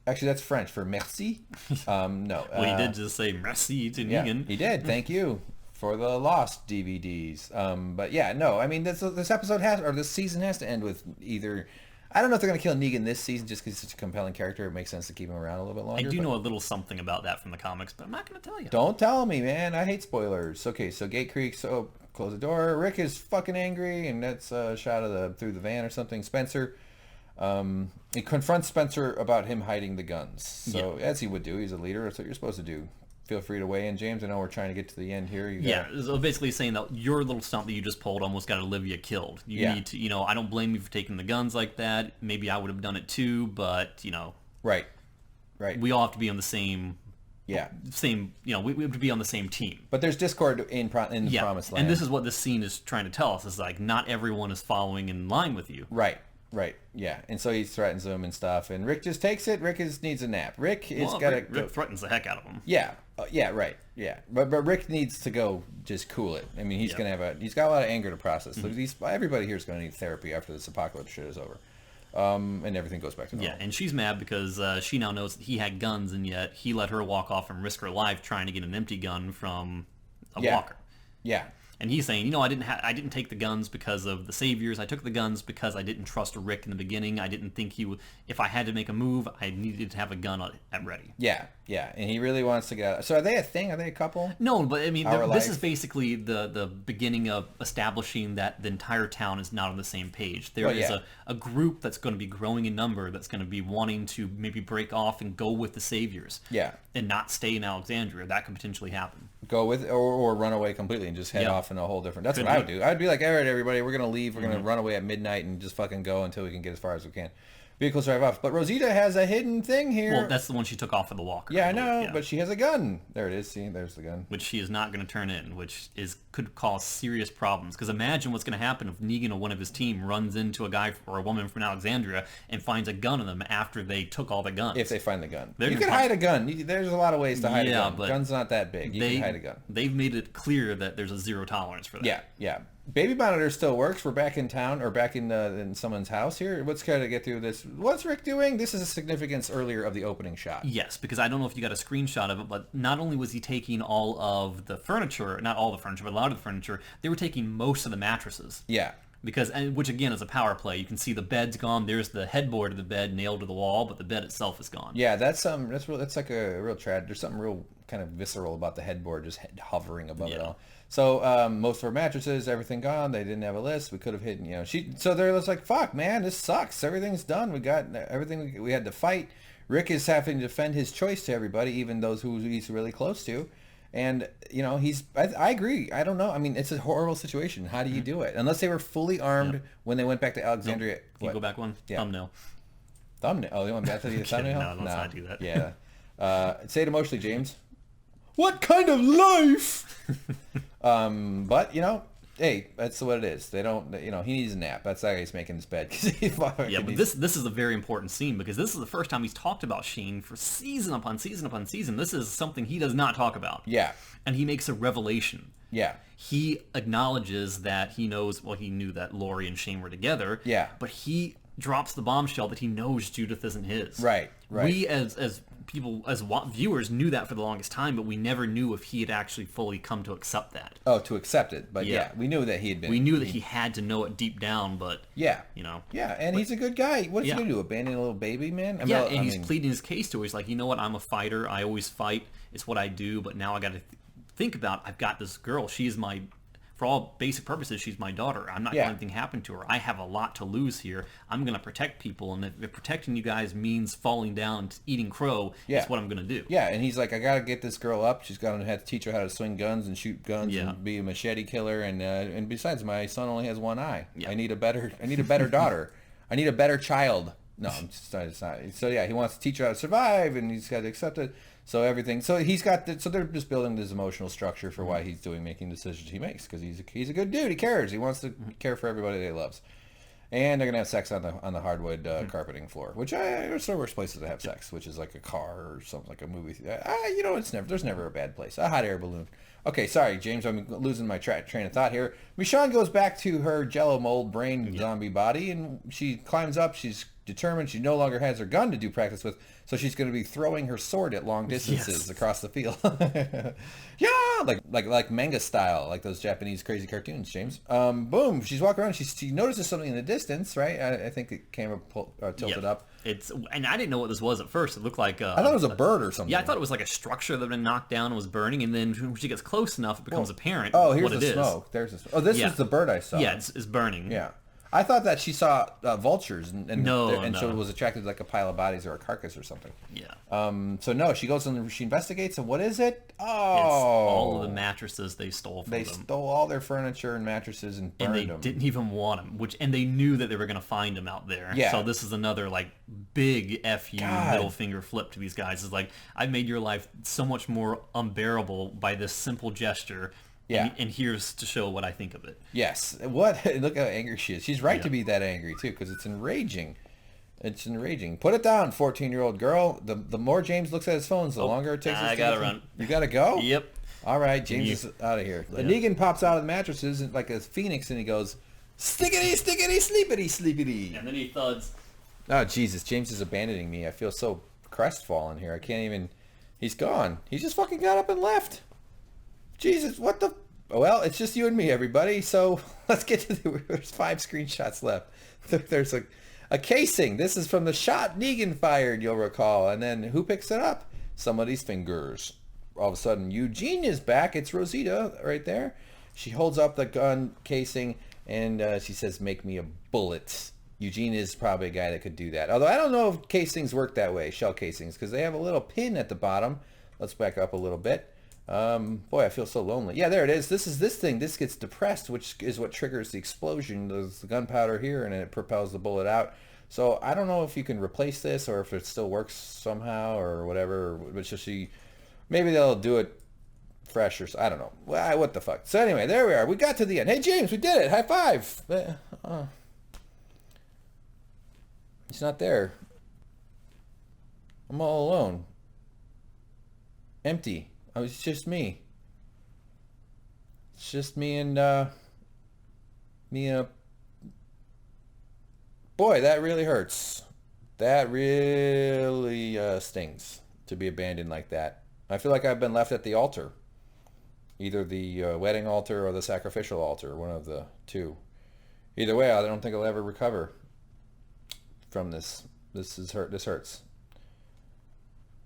actually, that's French for merci. No. Well, he did just say merci to Negan. He did. Thank you for the lost DVDs. But yeah, no. I mean, this episode this season has to end with either I don't know if they're going to kill Negan this season just because he's such a compelling character. It makes sense to keep him around a little bit longer. I do know a little something about that from the comics, but I'm not going to tell you. Don't tell me, man. I hate spoilers. Okay, so Gate Creek, so close the door. Rick is fucking angry, and that's a shot of through the van or something. Spencer, he confronts Spencer about him hiding the guns. So as he would do, he's a leader. That's what you're supposed to do. Feel free to weigh in, James. I know we're trying to get to the end here. So basically saying that your little stunt that you just pulled almost got Olivia killed. You need to, I don't blame you for taking the guns like that. Maybe I would have done it too, but, Right. We all have to be on the same... we have to be on the same team. But there's discord in the Promised Land. And this is what this scene is trying to tell us. Is like, not everyone is following in line with you. Right, yeah. And so he threatens them and stuff, and Rick just takes it. Rick needs a nap. Rick threatens the heck out of him. Right. But Rick needs to go just cool it. I mean, he's got a lot of anger to process. Mm-hmm. Everybody here is going to need therapy after this apocalypse shit is over. And everything goes back to normal. Yeah, and she's mad because she now knows that he had guns, and yet he let her walk off and risk her life trying to get an empty gun from a walker. Yeah. And he's saying, I didn't take the guns because of the Saviors. I took the guns because I didn't trust Rick in the beginning. I didn't think he would. If I had to make a move, I needed to have a gun at ready. Yeah. And he really wants to get out. So are they a thing? Are they a couple? No, but I mean, this is basically the beginning of establishing that the entire town is not on the same page. There is a group that's going to be growing in number that's going to be wanting to maybe break off and go with the Saviors. Yeah. And not stay in Alexandria. That could potentially happen. Go with or run away completely and just head off in a whole different... That's what I would do. I'd be like, all right, everybody, we're going to leave. We're going to run away at midnight and just fucking go until we can get as far as we can. Vehicles drive off. But Rosita has a hidden thing here. Well, that's the one she took off of the walker. Yeah, I know, but she has a gun. There it is. See, there's the gun. Which she is not going to turn in, which could cause serious problems. Because imagine what's going to happen if Negan or one of his team runs into a guy or a woman from Alexandria and finds a gun on them after they took all the guns. If they find the gun. You can hide a gun. There's a lot of ways to hide a gun. But gun's not that big. You can hide a gun. They've made it clear that there's a zero tolerance for that. Yeah. Baby monitor still works. We're back in town or back in someone's house here. Let's try to get through this. What's Rick doing? This is a significance earlier of the opening shot. Yes, because I don't know if you got a screenshot of it, but not only was he taking all of the furniture, not all the furniture, but a lot of the furniture, they were taking most of the mattresses. Yeah. Which again is a power play. You can see the bed's gone. There's the headboard of the bed nailed to the wall, but the bed itself is gone. Yeah, that's like a real tragedy. There's something real kind of visceral about the headboard just hovering above it all. So most of our mattresses, everything gone. They didn't have a list. We could have hidden, So they're just like, fuck, man, this sucks. Everything's done. We got everything we had to fight. Rick is having to defend his choice to everybody, even those who he's really close to. And, I agree. I don't know. I mean, it's a horrible situation. How do you do it? Unless they were fully armed when they went back to Alexandria. Nope. Can you go back one? Yeah. Thumbnail. Oh, you want back to the thumbnail? No, let's not do that. Yeah. Say it emotionally, James. What kind of life? But, hey, that's what it is. They don't, he needs a nap. That's why he's making his bed. But this is a very important scene because this is the first time he's talked about Sheen for season upon season upon season. This is something he does not talk about. Yeah. And he makes a revelation. Yeah. He acknowledges that he knows, he knew that Lori and Shane were together. Yeah. But he drops the bombshell that he knows Judith isn't his. Right. We as people, as viewers, knew that for the longest time, but we never knew if he had actually fully come to accept that. Oh, to accept it. But we knew that he had been. We knew that he had to know it deep down, but Yeah, and he's a good guy. What's he gonna do? Abandon a little baby, man? He's pleading his case to her. He's like, you know what? I'm a fighter. I always fight. It's what I do. But now I got to think about. I've got this girl. She's my. For all basic purposes, she's my daughter. I'm not going to let anything happen to her. I have a lot to lose here. I'm going to protect people, and if protecting you guys means falling down, eating crow, that's what I'm going to do. Yeah, and he's like, I got to get this girl up. She's going to have to teach her how to swing guns and shoot guns and be a machete killer. And besides, my son only has one eye. Yeah. I need a better daughter. I need a better child. No, I'm just not. So yeah, he wants to teach her how to survive, and he's got to accept it. So everything. So he's got. So they're just building this emotional structure for why he's making decisions he makes, because he's a good dude. He cares. He wants to care for everybody that he loves. And they're gonna have sex on the hardwood carpeting floor, which there's the worst places to have sex, which is like a car or something like a movie. There's never a bad place. A hot air balloon. Okay, sorry, James. I'm losing my train of thought here. Michonne goes back to her Jello mold brain zombie body, and she climbs up. She's determined she no longer has her gun to do practice with, so she's going to be throwing her sword at long distances across the field. Yeah, like manga style, like those Japanese crazy cartoons, James. Boom, she's walking around. She notices something in the distance, right? I think the camera tilted up. And I didn't know what this was at first. It looked like... I thought it was a bird or something. Yeah, I thought it was like a structure that had been knocked down and was burning, and then when she gets close enough, it becomes apparent what it is. Oh, here's the smoke. There's the smoke. Oh, this is the bird I saw. Yeah, it's burning. Yeah. I thought that she saw vultures and no. so it was attracted to like a pile of bodies or a carcass or something. Yeah. So no, she goes and she investigates, and what is it? Oh, it's all of the mattresses they stole from them. They stole all their furniture and mattresses and burned them. And they didn't even want them, and they knew that they were going to find them out there. Yeah. So this is another like big F you middle finger flip to these guys. It's like, I made your life so much more unbearable by this simple gesture. Yeah, and here's to show what I think of it. Yes, what? Look how angry she is. She's right to be that angry too, because it's enraging. It's enraging. Put it down, 14-year-old girl. The more James looks at his phone, the longer it takes. I gotta run. You gotta go. Yep. All right, James is out of here. Yeah. Neegan pops out of the mattresses like a phoenix, and he goes, "Stickity, stickity, sleepity, sleepity." And then he thuds. Oh Jesus, James is abandoning me. I feel so crestfallen here. I can't even. He's gone. He just fucking got up and left. Jesus, what the... Well, it's just you and me, everybody. So let's get to there's 5 screenshots left. There's a casing. This is from the shot Neegan fired, you'll recall. And then who picks it up? Somebody's fingers. All of a sudden, Eugene is back. It's Rosita right there. She holds up the gun casing, and she says, "Make me a bullet." Eugene is probably a guy that could do that. Although I don't know if casings work that way, shell casings, because they have a little pin at the bottom. Let's back up a little bit. Boy, I feel so lonely. Yeah, there it is. This is this thing. This gets depressed, which is what triggers the explosion. There's the gunpowder here, and it propels the bullet out. So I don't know if you can replace this or if it still works somehow or whatever. But maybe they'll do it fresh or I don't know. Well, what the fuck. So anyway, there we are. We got to the end. Hey, James, we did it. High five. He's not there. I'm all alone. Empty. Oh, it's just me. It's just me and boy, that really hurts. That really stings to be abandoned like that. I feel like I've been left at the altar. Either the wedding altar or the sacrificial altar, one of the two. Either way, I don't think I'll ever recover from this. This hurts.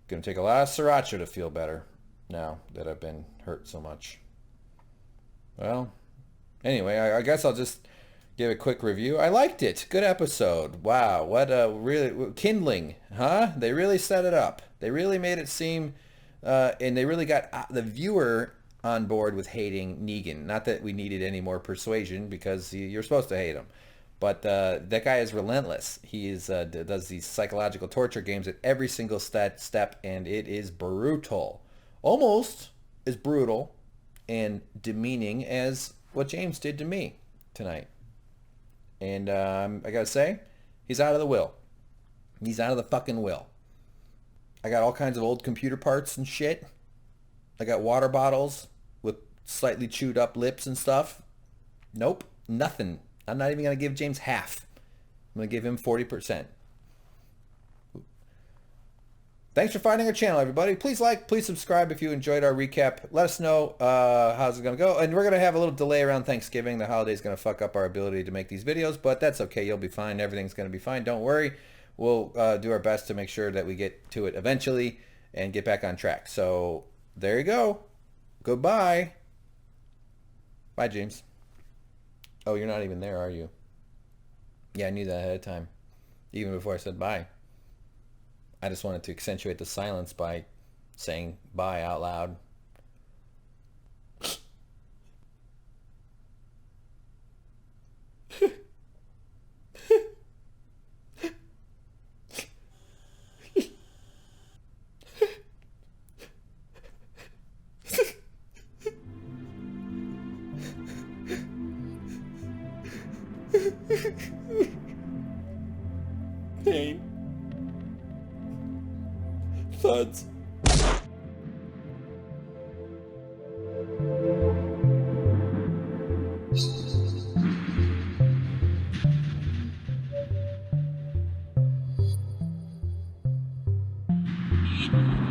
Gonna take a lot of sriracha to feel better now that I've been hurt so much. Well, anyway, I guess I'll just give a quick review. I liked it. Good episode. Wow, what a really kindling, huh? They really set it up. They really made it seem, and they really got the viewer on board with hating Neegan. Not that we needed any more persuasion, because you're supposed to hate him. But that guy is relentless. He does these psychological torture games at every single step, and it is brutal. Almost as brutal and demeaning as what James did to me tonight. And I gotta say, he's out of the will. He's out of the fucking will. I got all kinds of old computer parts and shit. I got water bottles with slightly chewed up lips and stuff. Nope, nothing. I'm not even going to give James half. I'm going to give him 40%. Thanks for finding our channel, everybody. Please like, please subscribe if you enjoyed our recap. Let us know how's it going to go. And we're going to have a little delay around Thanksgiving. The holiday's going to fuck up our ability to make these videos, but that's okay. You'll be fine. Everything's going to be fine. Don't worry. We'll do our best to make sure that we get to it eventually and get back on track. So there you go. Goodbye. Bye, James. Oh, you're not even there, are you? Yeah, I knew that ahead of time. Even before I said bye. I just wanted to accentuate the silence by saying bye out loud. Pain. Thuds. much.